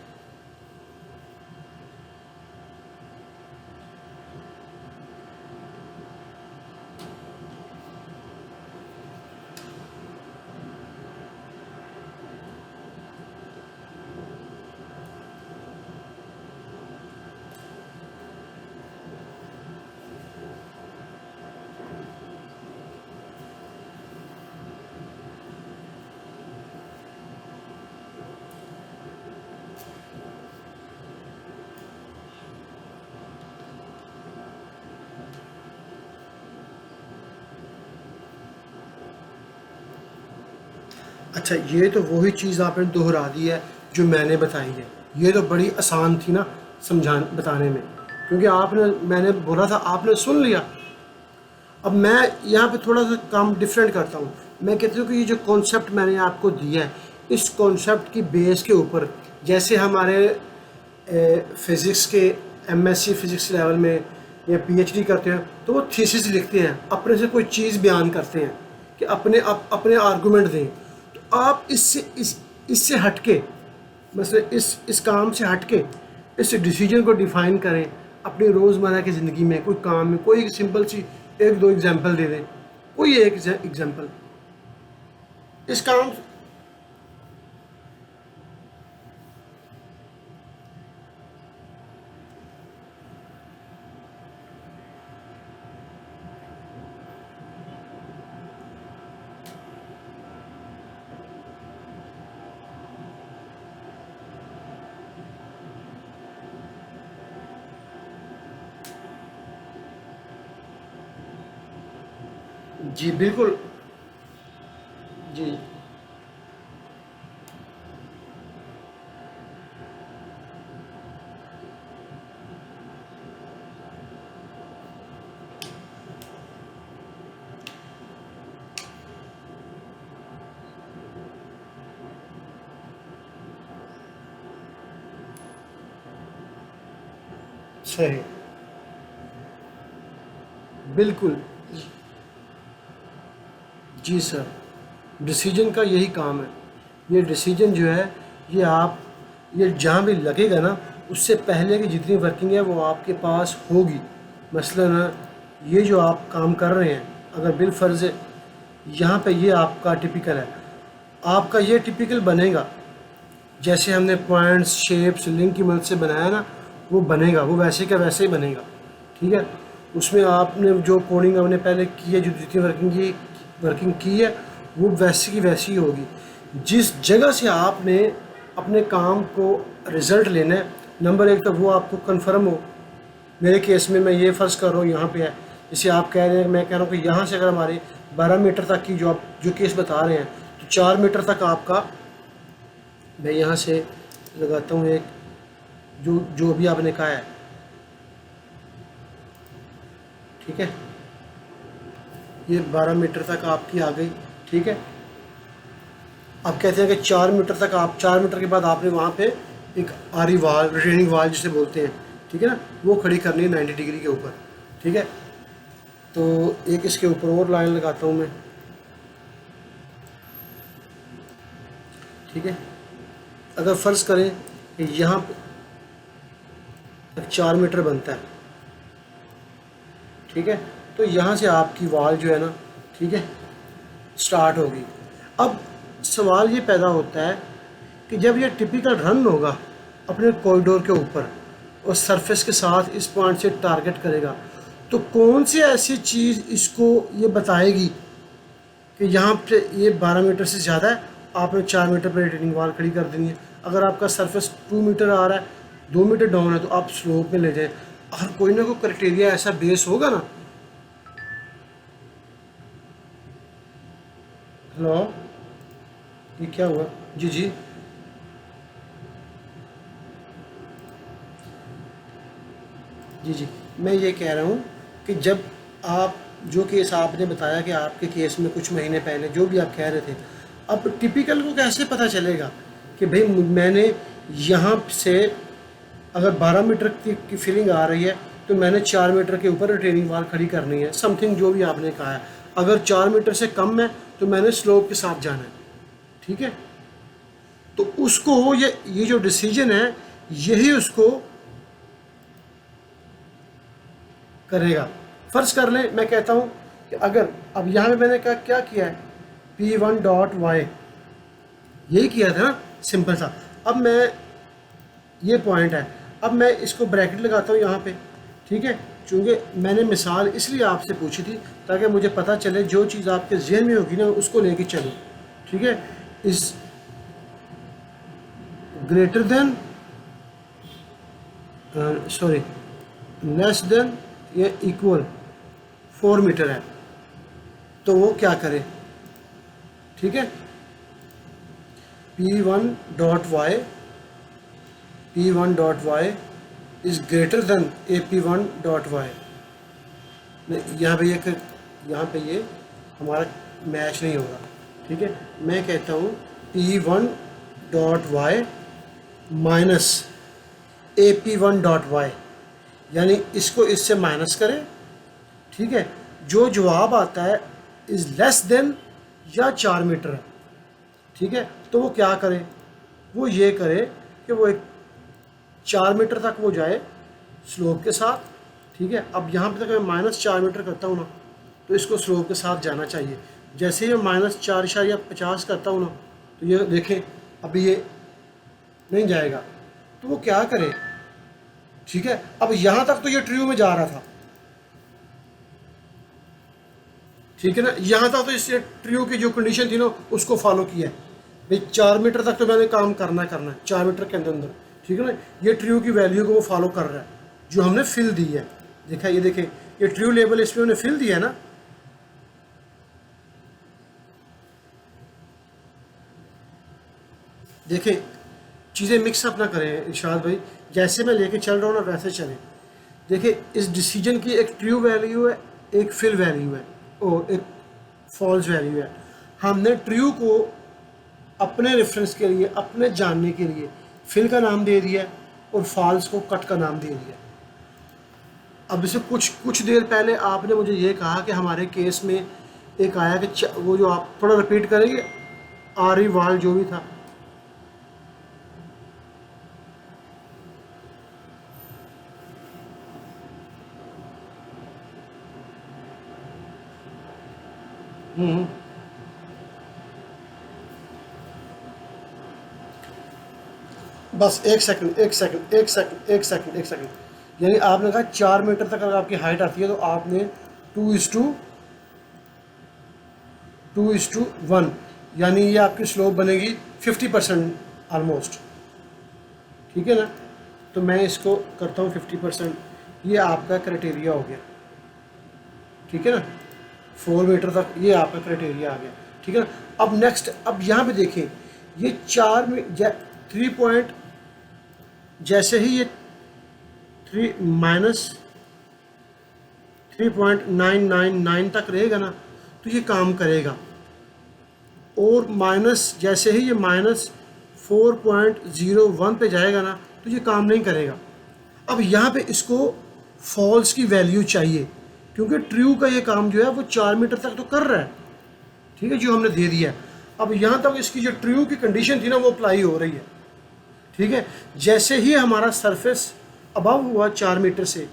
अच्छा, ये तो वही चीज़ आपने दोहरा दी है जो मैंने बताई है। ये तो बड़ी आसान थी ना बताने में, क्योंकि आपने, मैंने बोला था, आपने सुन लिया। अब मैं यहाँ पे थोड़ा सा काम डिफरेंट करता हूँ। मैं कहती हूँ कि ये जो कॉन्सेप्ट मैंने आपको दिया है, इस कॉन्सेप्ट की बेस के ऊपर, जैसे हमारे फिज़िक्स के एमएससी फिज़िक्स लेवल में या पीएचडी करते हैं तो वो थीसिस लिखते हैं, अपने से कोई चीज़ बयान करते हैं कि अपने आर्गूमेंट दें। तो आप इससे हटके, मतलब इस काम से हटके इस डिसीजन को डिफ़ाइन करें अपनी रोज़मर्रा की ज़िंदगी में, कोई काम में, कोई सिंपल सी 1-2 एग्जांपल दे दें, कोई एक एग्जांपल इस काम। जी बिल्कुल। जी सही, बिल्कुल। जी सर, डिसीजन का यही काम है। ये डिसीजन जो है, ये जहाँ भी लगेगा ना, उससे पहले की जितनी वर्किंग है वो आपके पास होगी। मसलन ये जो आप काम कर रहे हैं, अगर बिल फ़र्ज़ यहाँ पे ये आपका टिपिकल है, आपका ये टिपिकल बनेगा जैसे हमने पॉइंट्स, शेप्स, लिंक की मदद से बनाया ना, वो बनेगा, वो वैसे का वैसे ही बनेगा, ठीक है। उसमें आपने जो कोडिंग हमने पहले की है, जो जितनी वर्किंग की है, वो वैसी की वैसी ही होगी। जिस जगह से आपने अपने काम को रिज़ल्ट लेना है, नंबर 1 तो वो आपको कंफर्म हो। मेरे केस में मैं ये फ़र्ज़ कर रहा हूँ यहाँ पे है, जैसे आप कह रहे हैं, मैं कह रहा हूँ कि यहाँ से अगर हमारे 12 मीटर तक की जो केस बता रहे हैं, तो 4 मीटर तक आपका, मैं यहाँ से लगाता हूँ एक, जो भी आपने कहा है, ठीक है, ये 12 मीटर तक आपकी आ गई, ठीक है। अब कहते हैं कि 4 मीटर तक, आप 4 मीटर के बाद आपने वहाँ पे एक आरी वाल, रिटेनिंग वाल जिसे बोलते हैं, ठीक है ना, वो खड़ी करनी है 90 डिग्री के ऊपर, ठीक है। तो एक इसके ऊपर और लाइन लगाता हूँ मैं, ठीक है। अगर फ़र्ज़ करें कि यहाँ पर 4 मीटर बनता है, ठीक है, तो यहाँ से आपकी वाल जो है ना, ठीक है, स्टार्ट होगी। अब सवाल ये पैदा होता है कि जब ये टिपिकल रन होगा अपने कॉरिडोर के ऊपर और सरफेस के साथ इस पॉइंट से टारगेट करेगा, तो कौन सी ऐसी चीज़ इसको ये बताएगी कि यहाँ पे ये 12 मीटर से ज़्यादा है, आपने 4 मीटर पर रिटेनिंग वाल खड़ी कर देनी है। अगर आपका सरफेस 2 मीटर आ रहा है, 2 मीटर डाउन है, तो आप स्लोप में ले जाएं। हर कोई ना कोई क्राइटेरिया ऐसा बेस होगा ना। हेलो, ये क्या हुआ? जी जी जी जी, मैं ये कह रहा हूँ कि जब आप, जो केस आपने बताया कि आपके केस में कुछ महीने पहले जो भी आप कह रहे थे, अब टिपिकल को कैसे पता चलेगा कि भाई मैंने यहाँ से अगर 12 मीटर की फिलिंग आ रही है तो मैंने 4 मीटर के ऊपर रिटेनिंग वाल खड़ी करनी है, समथिंग जो भी आपने कहा है। अगर 4 मीटर से कम है तो मैंने स्लोप के साथ जाना है, ठीक है। तो उसको ये जो डिसीजन है यही उसको करेगा। फर्ज कर लें मैं कहता हूँ कि अगर अब यहाँ पे मैंने क्या किया है, P1 डॉट वाई, यही किया था ना, सिंपल सा। अब मैं ये पॉइंट है, अब मैं इसको ब्रैकेट लगाता हूँ यहाँ पे, ठीक है। चूँकि मैंने मिसाल इसलिए आपसे पूछी थी ताकि मुझे पता चले जो चीज़ आपके जहन में होगी ना उसको लेके चलो, ठीक है। Is greater than sorry less than या इक्वल 4 मीटर है तो वो क्या करे, ठीक है। P1 dot Y is greater than AP1 dot Y. यहाँ पे ये हमारा मैच नहीं होगा, ठीक है। मैं कहता हूँ P1 dot Y minus AP1 dot Y, यानी इसको इससे माइनस करें, ठीक है। जो जवाब आता है इज़ लेस देन या 4 मीटर है, ठीक है। तो वो क्या करे, वो ये करे कि वो एक 4 मीटर तक वो जाए स्लोप के साथ, ठीक है। अब यहाँ पे तक मैं -4 मीटर करता हूँ ना तो इसको स्लोप के साथ जाना चाहिए। जैसे ही मैं -4.50 करता हूँ ना तो ये देखें अभी ये नहीं जाएगा, तो वो क्या करे, ठीक है। अब यहाँ तक तो ये ट्रू में जा रहा था, ठीक है ना, यहाँ तक तो इससे ट्रू की जो कंडीशन थी ना उसको फॉलो किया है भाई। 4 मीटर तक तो मैंने काम करना है 4 मीटर के अंदर, ठीक है ना। ये ट्रू की वैल्यू को वो फॉलो कर रहा है जो हमने फिल दी है। देखा, ये देखें ये ट्रू लेवल इसमें हमने फिल दिया है ना। देखें चीज़ें मिक्स अप ना करें इरशाद भाई, जैसे मैं लेके चल रहा हूँ ना वैसे चलें। देखिए इस डिसीजन की एक ट्रू वैल्यू है, एक फिल वैल्यू है और एक फॉल्स वैल्यू है। हमने ट्रू को अपने रेफरेंस के लिए, अपने जानने के लिए फिल का नाम दे दिया और फॉल्स को कट का नाम दे दिया। अब इसे कुछ देर पहले आपने मुझे ये कहा कि हमारे केस में एक आया कि वो जो आप थोड़ा रिपीट करेंगे, आरी वाल जो भी था। बस एक सेकंड। यानी आपने कहा 4 मीटर तक अगर आपकी हाइट आती है तो आपने 2:1, यानी ये आपकी स्लोप बनेगी 50% ऑलमोस्ट, ठीक है ना। तो मैं इसको करता हूँ 50%, ये आपका क्राइटेरिया हो गया, ठीक है ना। 4 मीटर तक ये आपका क्राइटेरिया आ गया, ठीक है ना। अब नेक्स्ट, अब यहाँ पे देखें ये 3 पॉइंट, जैसे ही ये 3.999 तक रहेगा ना तो ये काम करेगा, और माइनस जैसे ही ये -4.01 पे जाएगा ना तो ये काम नहीं करेगा। अब यहाँ पे इसको फॉल्स की वैल्यू चाहिए क्योंकि ट्रू का ये काम जो है वो 4 मीटर तक तो कर रहा है, ठीक है, जो हमने दे दिया है। अब यहाँ तक इसकी जो ट्रू की कंडीशन थी ना वो अप्लाई हो रही है, ठीक है। जैसे ही हमारा सरफेस अबव हुआ 4 मीटर से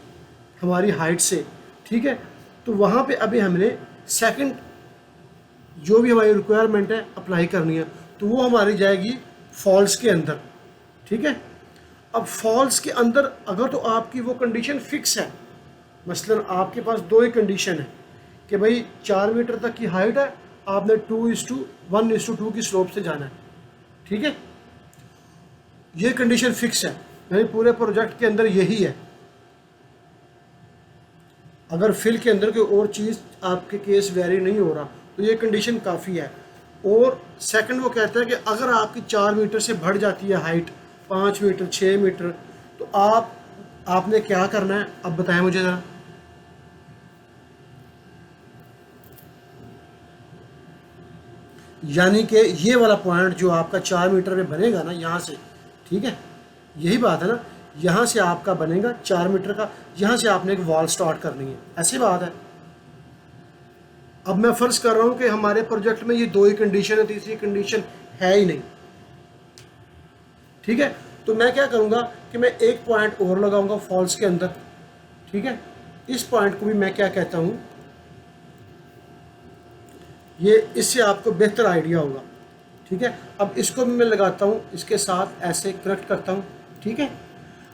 हमारी हाइट से, ठीक है, तो वहाँ पे अभी हमने सेकंड जो भी हमारी रिक्वायरमेंट है अप्लाई करनी है, तो वो हमारी जाएगी फॉल्स के अंदर, ठीक है। अब फॉल्स के अंदर अगर तो आपकी वो कंडीशन फिक्स है, मसलन आपके पास 2 ही कंडीशन है कि भाई 4 मीटर तक की हाइट है, आपने 2:1:2 की स्लोप से जाना है, ठीक है, ये कंडीशन फिक्स है, यानी पूरे प्रोजेक्ट के अंदर यही है। अगर फिल के अंदर कोई और चीज़ आपके केस वेरी नहीं हो रहा तो ये कंडीशन काफ़ी है। और सेकंड वो कहता है कि अगर आपकी 4 मीटर से बढ़ जाती है हाइट, 5 मीटर 6 मीटर, तो आपने क्या करना है, अब बताएं मुझे ज़रा। यानी कि ये वाला पॉइंट जो आपका 4 मीटर में बनेगा ना यहाँ से, ठीक है, यही बात है ना, यहाँ से आपका बनेगा 4 मीटर का, यहाँ से आपने एक वॉल स्टार्ट करनी है, ऐसी बात है। अब मैं फ़र्ज कर रहा हूँ कि हमारे प्रोजेक्ट में ये 2 ही कंडीशन है, तीसरी कंडीशन है ही नहीं, ठीक है। तो मैं क्या करूँगा कि मैं एक पॉइंट और लगाऊंगा फॉल्स के अंदर, ठीक है। इस पॉइंट को भी मैं क्या कहता हूँ, ये इससे आपको बेहतर आइडिया होगा, ठीक है। अब इसको भी मैं लगाता हूँ, इसके साथ ऐसे कनेक्ट करता हूँ, ठीक है।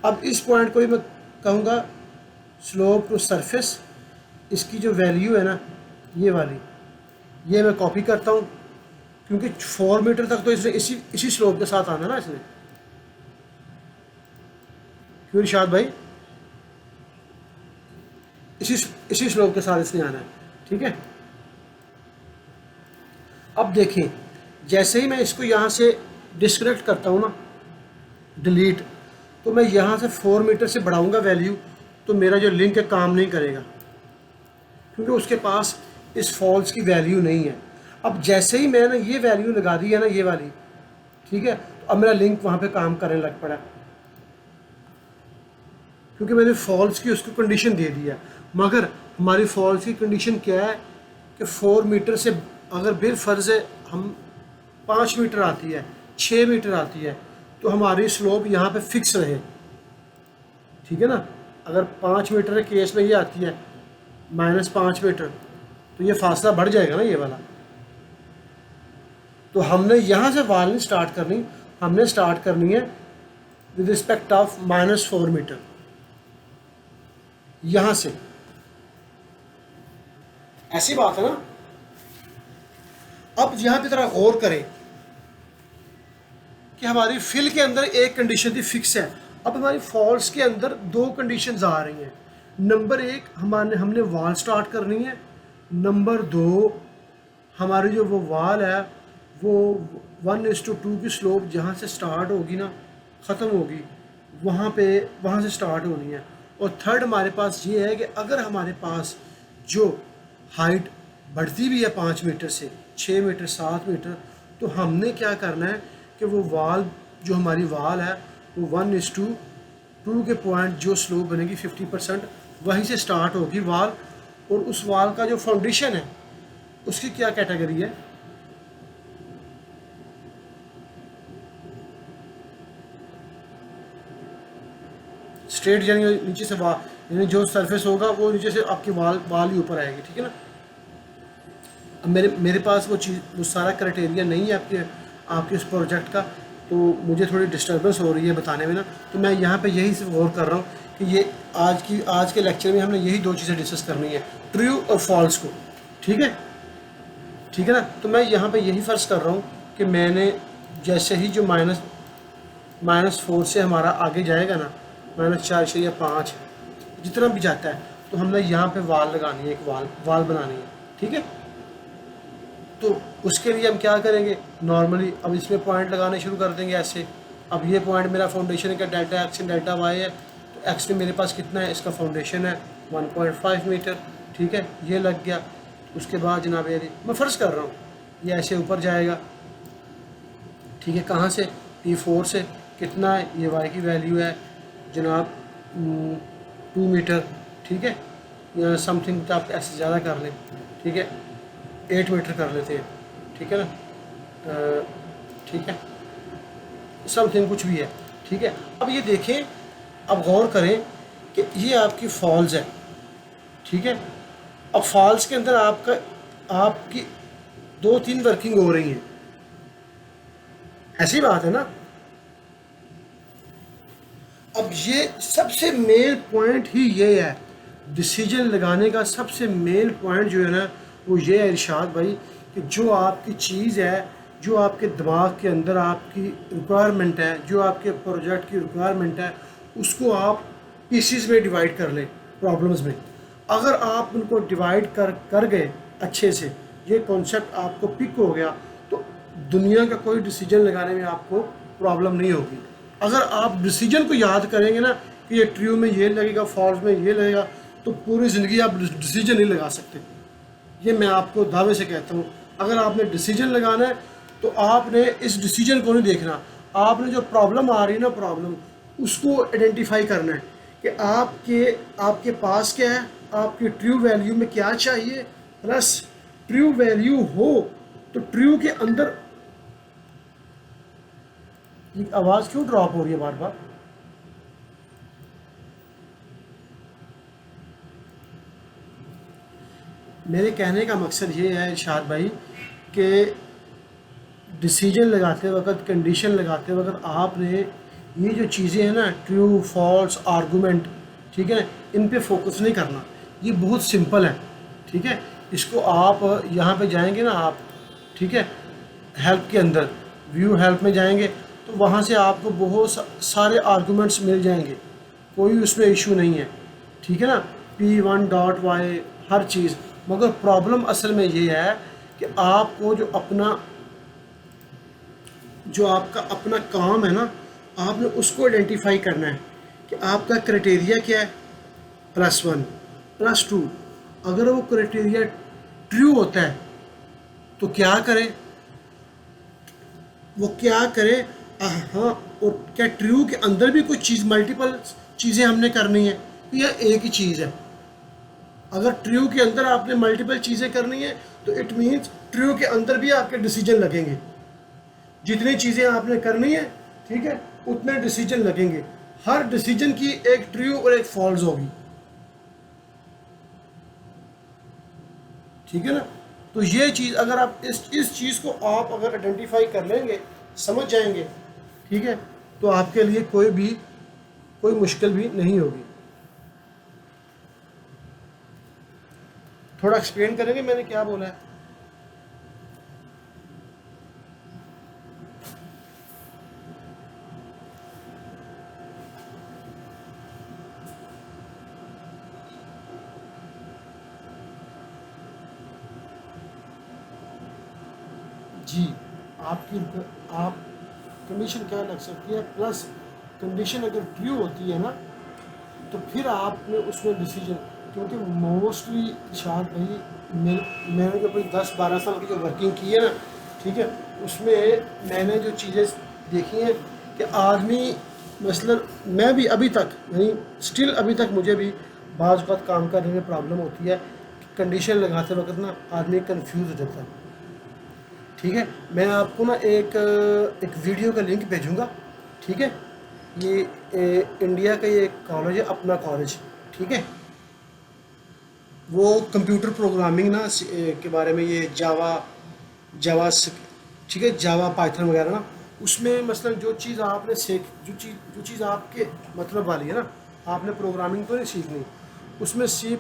अब इस पॉइंट को भी मैं कहूँगा स्लोप टू सरफेस, इसकी जो वैल्यू है ना ये वाली, ये मैं कॉपी करता हूँ, क्योंकि 4 मीटर तक तो इसने इसी स्लोप के साथ आना ना इसने, क्यों इरशाद भाई, इसी स्लोप के साथ इसने आना है, ठीक है। अब देखें, जैसे ही मैं इसको यहाँ से डिस्कनेक्ट करता हूँ ना, डिलीट, तो मैं यहाँ से 4 मीटर से बढ़ाऊँगा वैल्यू, तो मेरा जो लिंक है काम नहीं करेगा, क्योंकि उसके पास इस फॉल्स की वैल्यू नहीं है। अब जैसे ही मैंने ये वैल्यू लगा दी है ना, ये वाली, ठीक है, तो अब मेरा लिंक वहाँ पे काम करने लग पड़ा, क्योंकि मैंने फॉल्स की उसको कंडीशन दे दी है। मगर हमारी फॉल्स की कंडीशन क्या है कि 4 मीटर से अगर बिलफर्ज हम 5 मीटर आती है, 6 मीटर आती है, तो हमारी स्लोप यहाँ पे फिक्स रहे, ठीक है ना। अगर 5 मीटर के केस में ये आती है -5 मीटर, तो ये फासला बढ़ जाएगा ना ये वाला। तो हमने यहाँ से वाल नहीं स्टार्ट करनी, हमने स्टार्ट करनी है विद रिस्पेक्ट ऑफ -4 मीटर, यहाँ से, ऐसी बात है ना। अब यहाँ पे तरह गौर करें कि हमारी फिल के अंदर एक कंडीशन थी फिक्स है, अब हमारी फॉल्स के अंदर 2 कंडीशंस आ रही हैं। नंबर 1 हमने वाल स्टार्ट करनी है, नंबर 2 हमारी जो वो वाल है वो 1:2 की स्लोप जहाँ से स्टार्ट होगी ना, ख़त्म होगी, वहाँ से स्टार्ट होनी है। और थर्ड हमारे पास ये है कि अगर हमारे पास जो हाइट बढ़ती भी है 5 मीटर से 6 मीटर 7 मीटर, तो हमने क्या करना है कि वो वाल जो हमारी वाल है वो 1:2 के पॉइंट जो स्लोप बनेगी 50% वहीं से स्टार्ट होगी वाल। और उस वाल का जो फाउंडेशन है उसकी क्या कैटेगरी है, स्ट्रेट, यानी नीचे से वाल, यानी जो सरफेस होगा वो नीचे से आपकी वाल ही ऊपर आएगी, ठीक है ना। अब मेरे पास वो सारा क्राइटेरिया नहीं है आपके इस प्रोजेक्ट का, तो मुझे थोड़ी डिस्टर्बेंस हो रही है बताने में ना, तो मैं यहाँ पे यही से गौर कर रहा हूँ कि ये आज के लेक्चर में हमने यही 2 चीज़ें डिस्कस करनी है, ट्रू और फॉल्स को, ठीक है ना। तो मैं यहाँ पे यही फ़र्ज़ कर रहा हूँ कि मैंने जैसे ही जो -4 से हमारा आगे जाएगा ना, -4.5 जितना भी जाता है, तो हमने यहाँ पे वाल लगानी है, एक वाल बनानी है, ठीक है। तो उसके लिए हम क्या करेंगे, नॉर्मली अब इसमें पॉइंट लगाने शुरू कर देंगे ऐसे। अब ये पॉइंट मेरा फाउंडेशन का delta X and delta Y है, तो एक्स में मेरे पास कितना है, इसका फाउंडेशन है 1.5 मीटर, ठीक है, ये लग गया। उसके बाद जनाब यारी मैं फ़र्ज़ कर रहा हूँ ये ऐसे ऊपर जाएगा, ठीक है, कहाँ से, P4 से, कितना है, ये वाई की वैल्यू है जनाब 2 मीटर, ठीक है, या समथिंग तो आप ऐसे ज़्यादा कर लें, ठीक है, 8 मीटर कर लेते हैं, ठीक है ना, ठीक है, समथिंग कुछ भी है, ठीक है। अब ये देखें, अब गौर करें कि ये आपकी फॉल्स है, ठीक है। अब फॉल्स के अंदर आपकी 2-3 वर्किंग हो रही हैं, ऐसी बात है ना। अब ये सबसे मेन पॉइंट ही ये है, डिसीजन लगाने का सबसे मेन पॉइंट जो है ना वो ये है इरशाद भाई, कि जो आपकी चीज़ है, जो आपके दिमाग के अंदर आपकी रिक्वायरमेंट है, जो आपके प्रोजेक्ट की रिक्वायरमेंट है, उसको आप पीसीज में डिवाइड कर लें, प्रॉब्लम्स में। अगर आप उनको डिवाइड कर गए अच्छे से, ये कॉन्सेप्ट आपको पिक हो गया, तो दुनिया का कोई डिसीजन लगाने में आपको प्रॉब्लम नहीं होगी। अगर आप डिसीजन को याद करेंगे ना कि ये ट्रू में ये लगेगा, फॉल्स में ये लगेगा, तो पूरी ज़िंदगी आप डिसीजन नहीं लगा सकते। ये मैं आपको दावे से कहता हूँ। अगर आपने डिसीजन लगाना है तो आपने इस डिसीजन को नहीं देखना, आपने जो प्रॉब्लम आ रही है ना, प्रॉब्लम उसको आइडेंटिफाई करना है कि आपके पास क्या है, आपकी ट्रू वैल्यू में क्या चाहिए, प्लस ट्रू वैल्यू हो तो ट्रू के अंदर। ये आवाज़ क्यों ड्रॉप हो रही है बार बार? मेरे कहने का मकसद ये है इरशाद भाई कि डिसीजन लगाते वक्त, कंडीशन लगाते वक्त आपने ये जो चीज़ें हैं ना, ट्रू फॉल्स आर्गूमेंट, ठीक है, इन पे फोकस नहीं करना। ये बहुत सिंपल है, ठीक है। इसको आप यहाँ पे जाएंगे ना आप, ठीक है, हेल्प के अंदर व्यू हेल्प में जाएंगे तो वहाँ से आपको बहुत सारे आर्गूमेंट्स मिल जाएंगे, कोई उसमें इशू नहीं है, ठीक है ना। P1.y हर चीज़। मगर प्रॉब्लम असल में ये है कि आपको जो आपका अपना काम है ना, आपने उसको आइडेंटिफाई करना है कि आपका क्राइटेरिया क्या है, +1 +2। अगर वो क्राइटेरिया ट्रू होता है तो क्या करें, वो क्या करे। हाँ, और क्या ट्रू के अंदर भी कुछ चीज़, मल्टीपल चीज़ें हमने करनी है या एक ही चीज़ है? अगर ट्रू के अंदर आपने मल्टीपल चीज़ें करनी है तो इट मीन्स ट्रू के अंदर भी आपके डिसीजन लगेंगे। जितनी चीज़ें आपने करनी है, ठीक है, उतने डिसीजन लगेंगे। हर डिसीजन की एक ट्रू और एक फॉल्स होगी, ठीक है ना। तो ये चीज़ अगर आप इस चीज़ को आप अगर आइडेंटिफाई कर लेंगे, समझ जाएंगे, ठीक है, तो आपके लिए कोई मुश्किल भी नहीं होगी। थोड़ा एक्सप्लेन करेंगे मैंने क्या बोला है? जी, आप कंडीशन क्या लग सकती है, प्लस कंडीशन अगर ट्रू होती है ना तो फिर आपने उसमें डिसीजन, क्योंकि मोस्टली शायद भाई मैंने जो कोई 10-12 साल की जो वर्किंग की है ना, ठीक है, उसमें मैंने जो चीज़ें देखी हैं कि आदमी, मसलन मैं भी अभी तक, यानी स्टिल अभी तक मुझे भी बाज़ वक़्त काम करने में प्रॉब्लम होती है कि कंडीशन लगाते वक्त ना आदमी कंफ्यूज हो जाता है, ठीक है। मैं आपको ना एक वीडियो का लिंक भेजूँगा, ठीक है। ये इंडिया का ये कॉलेज है, अपना कॉलेज, ठीक है। वो कंप्यूटर प्रोग्रामिंग ना के बारे में, ये जावा, ठीक है, जावा पाइथन वगैरह ना, उसमें मसलन जो चीज़ आपने जो चीज़ आपके मतलब वाली है ना, आपने प्रोग्रामिंग तो नहीं सीखनी, उसमें C++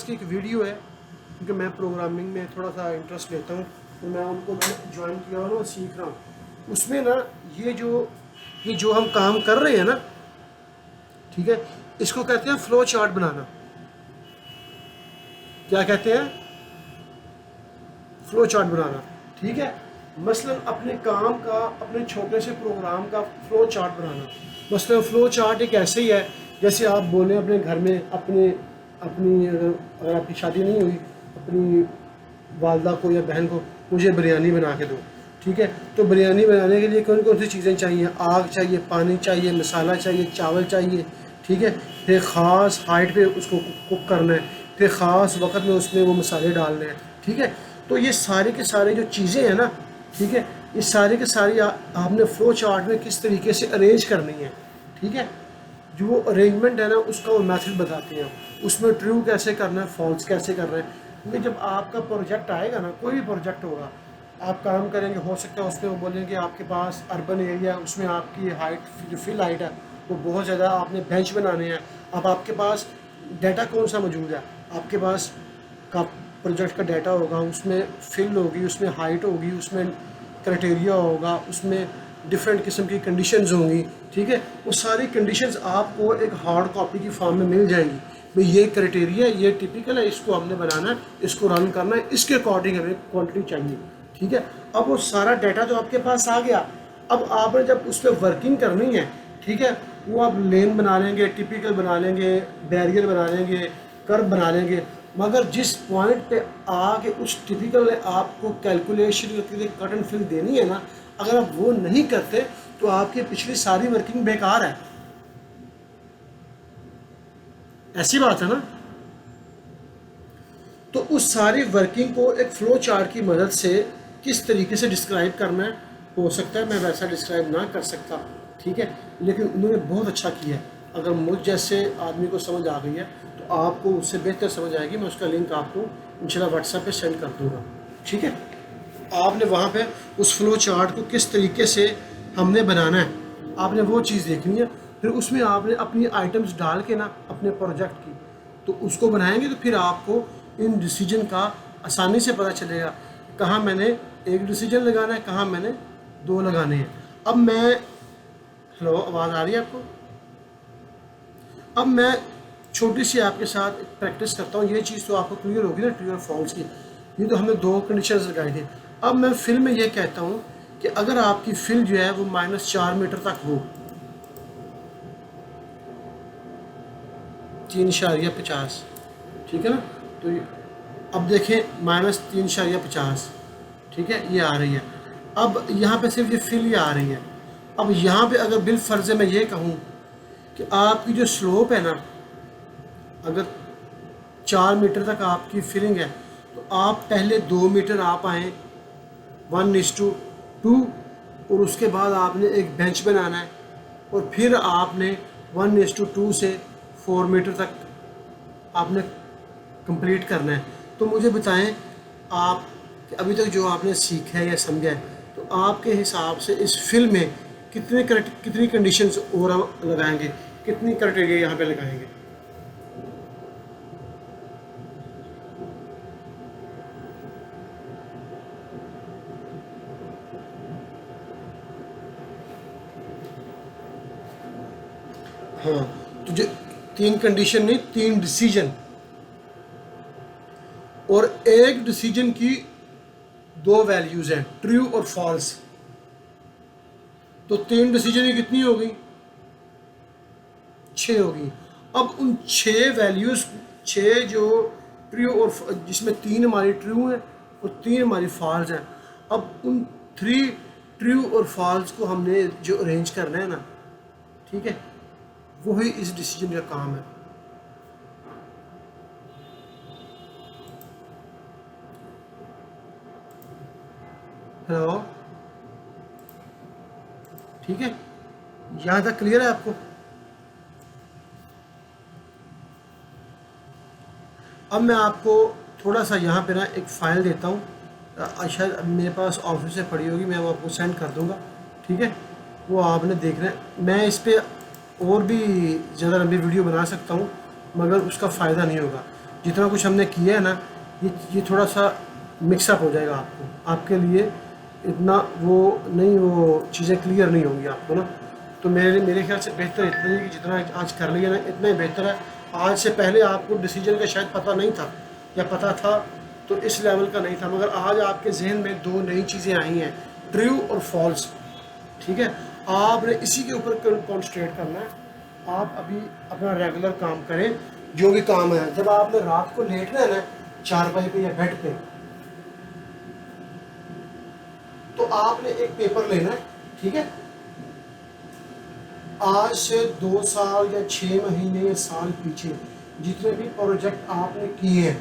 की एक वीडियो है, क्योंकि मैं प्रोग्रामिंग में थोड़ा सा इंटरेस्ट लेता हूँ तो मैंने ज्वाइन किया और मैं सीख रहा हूँ। उसमें ना ये जो हम काम कर रहे हैं ना, ठीक है, इसको कहते हैं फ्लो चार्ट बनाना। क्या कहते हैं? फ्लो चार्ट बनाना, ठीक है। मसलन अपने काम का, अपने छोटे से प्रोग्राम का फ्लो चार्ट बनाना। मसलन फ्लो चार्ट एक ऐसे ही है जैसे आप बोलें अपने घर में अपनी अगर आपकी शादी नहीं हुई, अपनी वालदा को या बहन को, मुझे बिरयानी बना के दो, ठीक है। तो बिरयानी बनाने के लिए कौन कौन सी चीज़ें चाहिए? आग चाहिए, पानी चाहिए, मसाला चाहिए, चावल चाहिए, ठीक है। फिर ख़ास हाइट पे उसको कुक करना है, फिर ख़ास वक्त में उसमें वो मसाले डालने हैं, ठीक है। तो ये सारे के सारे जो चीज़ें हैं ना, ठीक है, ये सारे के सारी आपने फ्लो चार्ट में किस तरीके से अरेंज करनी है, ठीक है। जो वो अरेंजमेंट है ना, उसका वो मेथड बताते हैं, उसमें ट्रू कैसे करना है, फॉल्स कैसे करना है। क्योंकि जब आपका प्रोजेक्ट आएगा ना, कोई भी प्रोजेक्ट होगा, आप काम करेंगे, हो सकता है उसमें वो बोलेंगे आपके पास अर्बन एरिया, उसमें आपकी हाइट, जो फिल हाइट है वो बहुत ज़्यादा, आपने बेंच बनाने हैं। अब आपके पास डाटा कौन सा मौजूद है? आपके पास का प्रोजेक्ट का डाटा होगा, उसमें फिल होगी, उसमें हाइट होगी, उसमें क्राइटेरिया होगा, उसमें डिफरेंट किस्म की कंडीशंस होंगी, ठीक है। वो सारी कंडीशंस आपको एक हार्ड कॉपी की फॉर्म में मिल जाएंगी। भाई ये क्राइटेरिया, ये टिपिकल है, इसको हमने बनाना है, इसको रन करना है, इसके अकॉर्डिंग हमें क्वांटिटी चाहिए, ठीक है। अब वो सारा डाटा तो आपके पास आ गया, अब आपने जब उस पर वर्किंग करनी है, ठीक है, वो आप लेन बना लेंगे, टिपिकल बना लेंगे, बैरियर बना लेंगे, कर्व बना लेंगे। मगर जिस पॉइंट पे आके उस टिपिकल में आपको कैलकुलेशन करके कट एंड फिल देनी है ना, अगर आप वो नहीं करते तो आपकी पिछली सारी वर्किंग बेकार है। ऐसी बात है ना। तो उस सारी वर्किंग को एक फ्लो चार्ट की मदद से किस तरीके से डिस्क्राइब करना है, हो सकता है मैं वैसा डिस्क्राइब ना कर सकता, ठीक है, लेकिन उन्होंने बहुत अच्छा किया है। अगर मुझ जैसे आदमी को समझ आ गई है तो आपको उससे बेहतर समझ आएगी। मैं उसका लिंक आपको इंशाल्लाह व्हाट्सएप पे सेंड कर दूँगा, ठीक है। आपने वहाँ पे उस फ्लो चार्ट को किस तरीके से हमने बनाना है, आपने वो चीज़ देखनी है। फिर उसमें आपने अपनी आइटम्स डाल के ना अपने प्रोजेक्ट की, तो उसको बनाएंगे तो फिर आपको इन डिसीजन का आसानी से पता चलेगा कहाँ मैंने एक डिसीजन लगाना है, कहाँ मैंने दो लगाने हैं। अब मैं, हेलो, आवाज़ आ रही है आपको? अब मैं छोटी सी आपके साथ प्रैक्टिस करता हूँ। ये चीज़ तो आपको क्लियर होगी ना, ट्रू और फॉल्स की। ये तो हमने दो कंडीशंस लगाई थी। अब मैं फिल में ये कहता हूँ कि अगर आपकी फिल जो है वो -4 मीटर तक हो, 3.50, ठीक है ना। तो अब देखें -3.50, ठीक है, ये आ रही है। अब यहाँ पे सिर्फ ये फिल ही आ रही है। अब यहाँ पे अगर बिल फर्ज मैं ये कहूँ कि आपकी जो स्लोप है ना, अगर 4 मीटर तक आपकी फिलिंग है तो आप पहले 2 मीटर आप आएँ 1:2, और उसके बाद आपने एक बेंच बनाना है, और फिर आपने 1:2 से 4 मीटर तक आपने कंप्लीट करना है। तो मुझे बताएं आप कि अभी तक जो आपने सीखा है या समझा है, तो आपके हिसाब से इस फिल्म में कितनी कंडीशंस और हम लगाएंगे, कितनी क्राइटेरिया यहाँ पे लगाएंगे? हाँ, तो जो 3 कंडीशन नहीं, 3 डिसीजन, और एक डिसीजन की 2 वैल्यूज़ हैं, ट्रू और फॉल्स। तो 3 डिसीजन की कितनी होगी? 6 होगी। अब उन 6 वैल्यूज़, 6 जो ट्रू और जिसमें 3 हमारी ट्रू हैं और 3 हमारी फॉल्स हैं, अब उन 3 ट्रू और फॉल्स को हमने जो अरेंज करना है ना, ठीक है, वही इस डिसीजन का काम है। हेलो, ठीक है, यहाँ तक क्लियर है आपको? अब मैं आपको थोड़ा सा यहाँ पे ना एक फ़ाइल देता हूँ, शायद मेरे पास ऑफिस से पड़ी होगी, मैं वो आपको सेंड कर दूँगा, ठीक है। वो आपने देखना है। मैं इस पर और भी ज़्यादा लंबी वीडियो बना सकता हूँ, मगर उसका फ़ायदा नहीं होगा। जितना कुछ हमने किया है ना, ये थोड़ा सा मिक्सअप हो जाएगा आपके लिए, इतना वो नहीं, वो चीज़ें क्लियर नहीं होंगी आपको ना। तो मेरे ख्याल से बेहतर इतना ही कि जितना आज कर लिया ना, इतना ही बेहतर है। आज से पहले आपको डिसीजन का शायद पता नहीं था, या पता था तो इस लेवल का नहीं था, मगर आज आपके जहन में 2 नई चीज़ें आई हैं, ट्रू और फॉल्स, ठीक है। आपने इसी के ऊपर कॉन्सेंट्रेट करना है। आप अभी अपना रेगुलर काम करें, जो भी काम है। जब आपने रात को लेटना है ना चारपाई पे या बेड पे, तो आपने एक पेपर लेना है, ठीक है। आज से 2 साल या 6 महीने या साल पीछे जितने भी प्रोजेक्ट आपने किए हैं,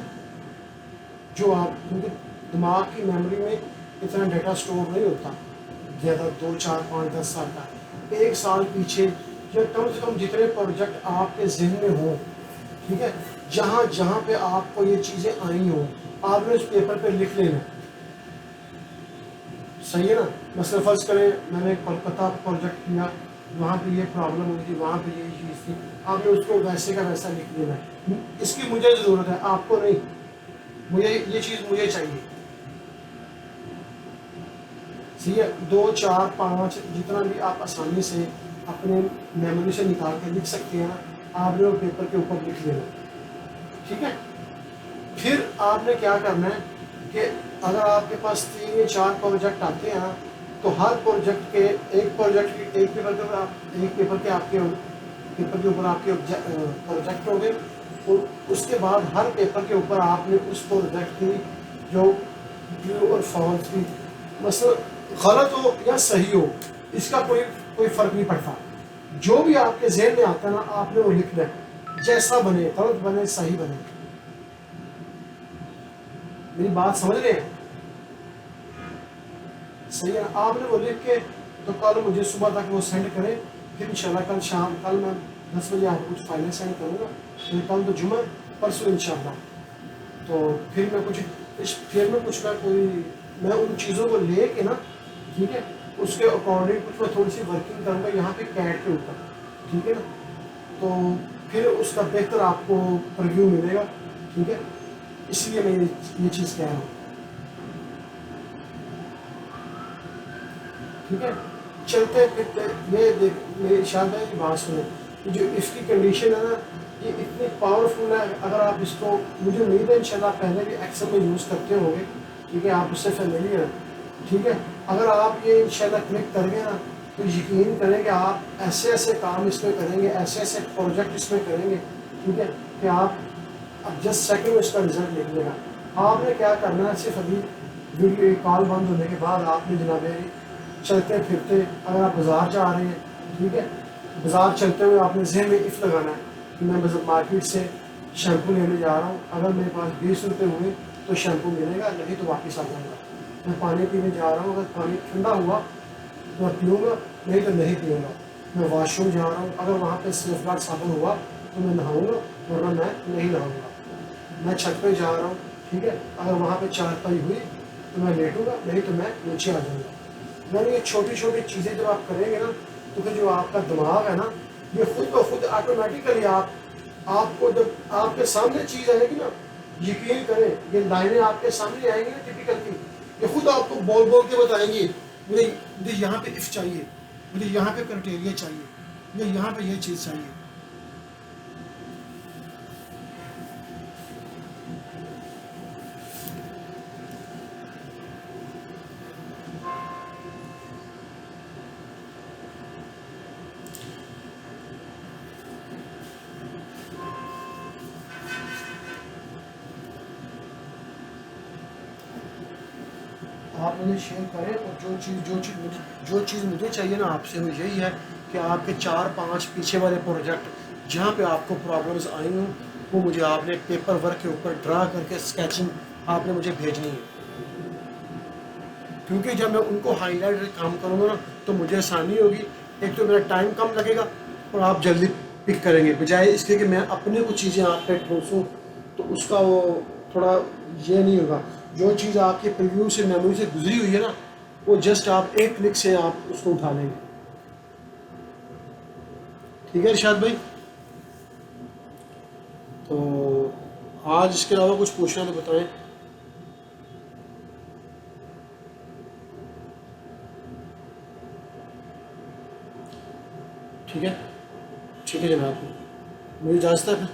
जो आप, क्योंकि दिमाग की मेमोरी में इतना डेटा स्टोर नहीं होता ज़्यादा, 2, 4, 5, 10 साल का, 1 साल पीछे, या कम से कम जितने प्रोजेक्ट आपके जहन में हो, ठीक है, जहाँ जहाँ पे आपको ये चीज़ें आई हों, आपने उस पेपर पे लिख लेना, सही है ना। मसलन फ़र्ज़ करें मैंने कोलकाता प्रोजेक्ट किया, वहाँ पे ये प्रॉब्लम हुई थी, वहाँ पे ये चीज़ थी, आपने उसको वैसे का वैसा लिख देना है। इसकी मुझे ज़रूरत है, आपको नहीं। मुझे ये चीज़ मुझे चाहिए, ठीक है। 2, 4, 5 जितना भी आप आसानी से अपने मेमोरी से निकाल के लिख सकते हैं, आपने वो पेपर के ऊपर लिख देना, ठीक है। फिर आपने क्या करना है कि अगर आपके पास 3 या 4 प्रोजेक्ट आते हैं, तो हर प्रोजेक्ट के एक पेपर के ऊपर आपके पेपर के ऊपर आपके प्रोजेक्ट हो गए, और उसके बाद हर पेपर के ऊपर आपने उस प्रोजेक्ट की जो ट्रू और फॉल्स की, मतलब गलत हो या सही हो, इसका कोई फ़र्क नहीं पड़ता, जो भी आपके जहन में आता है ना, आपने वो लिखना है। जैसा बने, गलत बने सही बने। मेरी बात समझ रहे हैं? सही है। आपने वो लिख के तो कल मुझे सुबह तक वो सेंड करें, फिर इंशाल्लाह कल मैं 10 बजे आपको कुछ फाइलें सेंड करूँगा। फिर कल तो जुम्मा, परसों इंशाल्लाह तो फिर मैं कुछ मैं उन चीज़ों को ले के ना, ठीक है, उसके अकॉर्डिंग कुछ मैं थोड़ी सी वर्किंग करूँगा यहाँ पे कैट के ऊपर, ठीक है ना, तो फिर उसका बेहतर आपको रिव्यू मिलेगा, ठीक है, इसलिए मैं ये चीज़ कह रहा हूँ, ठीक है। चलते फिरते ये देख, मेरी शायद की बात सुने, जो इसकी कंडीशन है ना, ये इतनी पावरफुल है। अगर आप इसको, मुझे उम्मीद है इंशाल्लाह पहले भी एक्सेल में यूज़ करते होंगे, ठीक है, आप उससे फैमिलियर हैं, ठीक है। अगर आप ये इंशाल्लाह क्लिक करेंगे ना, तो यकीन करें कि आप ऐसे ऐसे काम इसमें करेंगे, ऐसे ऐसे प्रोजेक्ट इसमें करेंगे, ठीक है, कि आप अब जस्ट सेकंड में इसका रिजल्ट निकलेगा। आपने क्या करना है, सिर्फ अभी वीडियो कॉल बंद होने के बाद आपने जनाब चलते फिरते, अगर आप बाज़ार जा रहे हैं, ठीक है, बाज़ार चलते हुए आपने जहन में इफ़ लगाना है कि मैं मार्केट से शैम्पू लेने जा रहा हूँ, अगर मेरे पास 20 रुपये हुए तो शैम्पू मिलेगा, नहीं तो वापस आ जाऊँगा। मैं पानी पीने जा रहा हूँ, अगर पानी ठंडा हुआ तो मैं पीऊँगा, नहीं तो नहीं पीऊँगा। मैं वॉशरूम जा रहा हूँ, अगर वहाँ पे सेफगार्ड साबुन हुआ तो मैं नहाऊँगा, वरना मैं नहीं नहाऊँगा। मैं छत पे जा रहा हूँ, ठीक है, अगर वहाँ पे चारपाई हुई तो मैं लेटूँगा, नहीं तो मैं नीचे आ जाऊँगा। यानी ये छोटी छोटी चीज़ें जब आप करेंगे ना, तो फिर जो आपका दिमाग है ना, ये खुद ब खुद ऑटोमेटिकली आपको जब आपके सामने चीज़ आएगी ना, यकीन करें, ये लाइनें आपके सामने आएंगी ना टिपिकल की, ये खुद आपको बोल बोल के बताएंगी, मुझे यहाँ पे इफ़ चाहिए, मुझे यहाँ पे क्राइटेरिया चाहिए, मुझे यहाँ पे ये चीज़ चाहिए। आप मुझे शेयर करें, और जो चीज़ मुझे चाहिए ना आपसे, वो यही है कि आपके 4-5 पीछे वाले प्रोजेक्ट जहाँ पे आपको प्रॉब्लम्स आई हों, वो मुझे आपने पेपर वर्क के ऊपर ड्रा करके स्केचिंग आपने मुझे भेजनी है, क्योंकि जब मैं उनको हाईलाइट काम करूँगा ना, तो मुझे आसानी होगी, एक तो मेरा टाइम कम लगेगा और आप जल्दी पिक करेंगे, बजाय इसके कि मैं अपने कुछ चीज़ें आप पे ठोसूँ, तो उसका वो थोड़ा ये नहीं होगा। जो चीज़ आपके प्रीव्यू से मेमोरी से गुजरी हुई है ना, वो जस्ट आप एक क्लिक से आप उसको उठा लेंगे, ठीक है इरशाद भाई। तो आज इसके अलावा कुछ पूछना तो बताएं। ठीक है, ठीक है जनाब, मुझे इजाज़त है,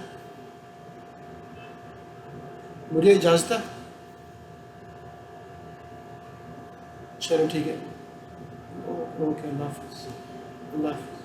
मुझे इजाज़त है। चलो ठीक है, ओके, अल्लाह हाफ़िज़, अल्लाह हाफ़िज़।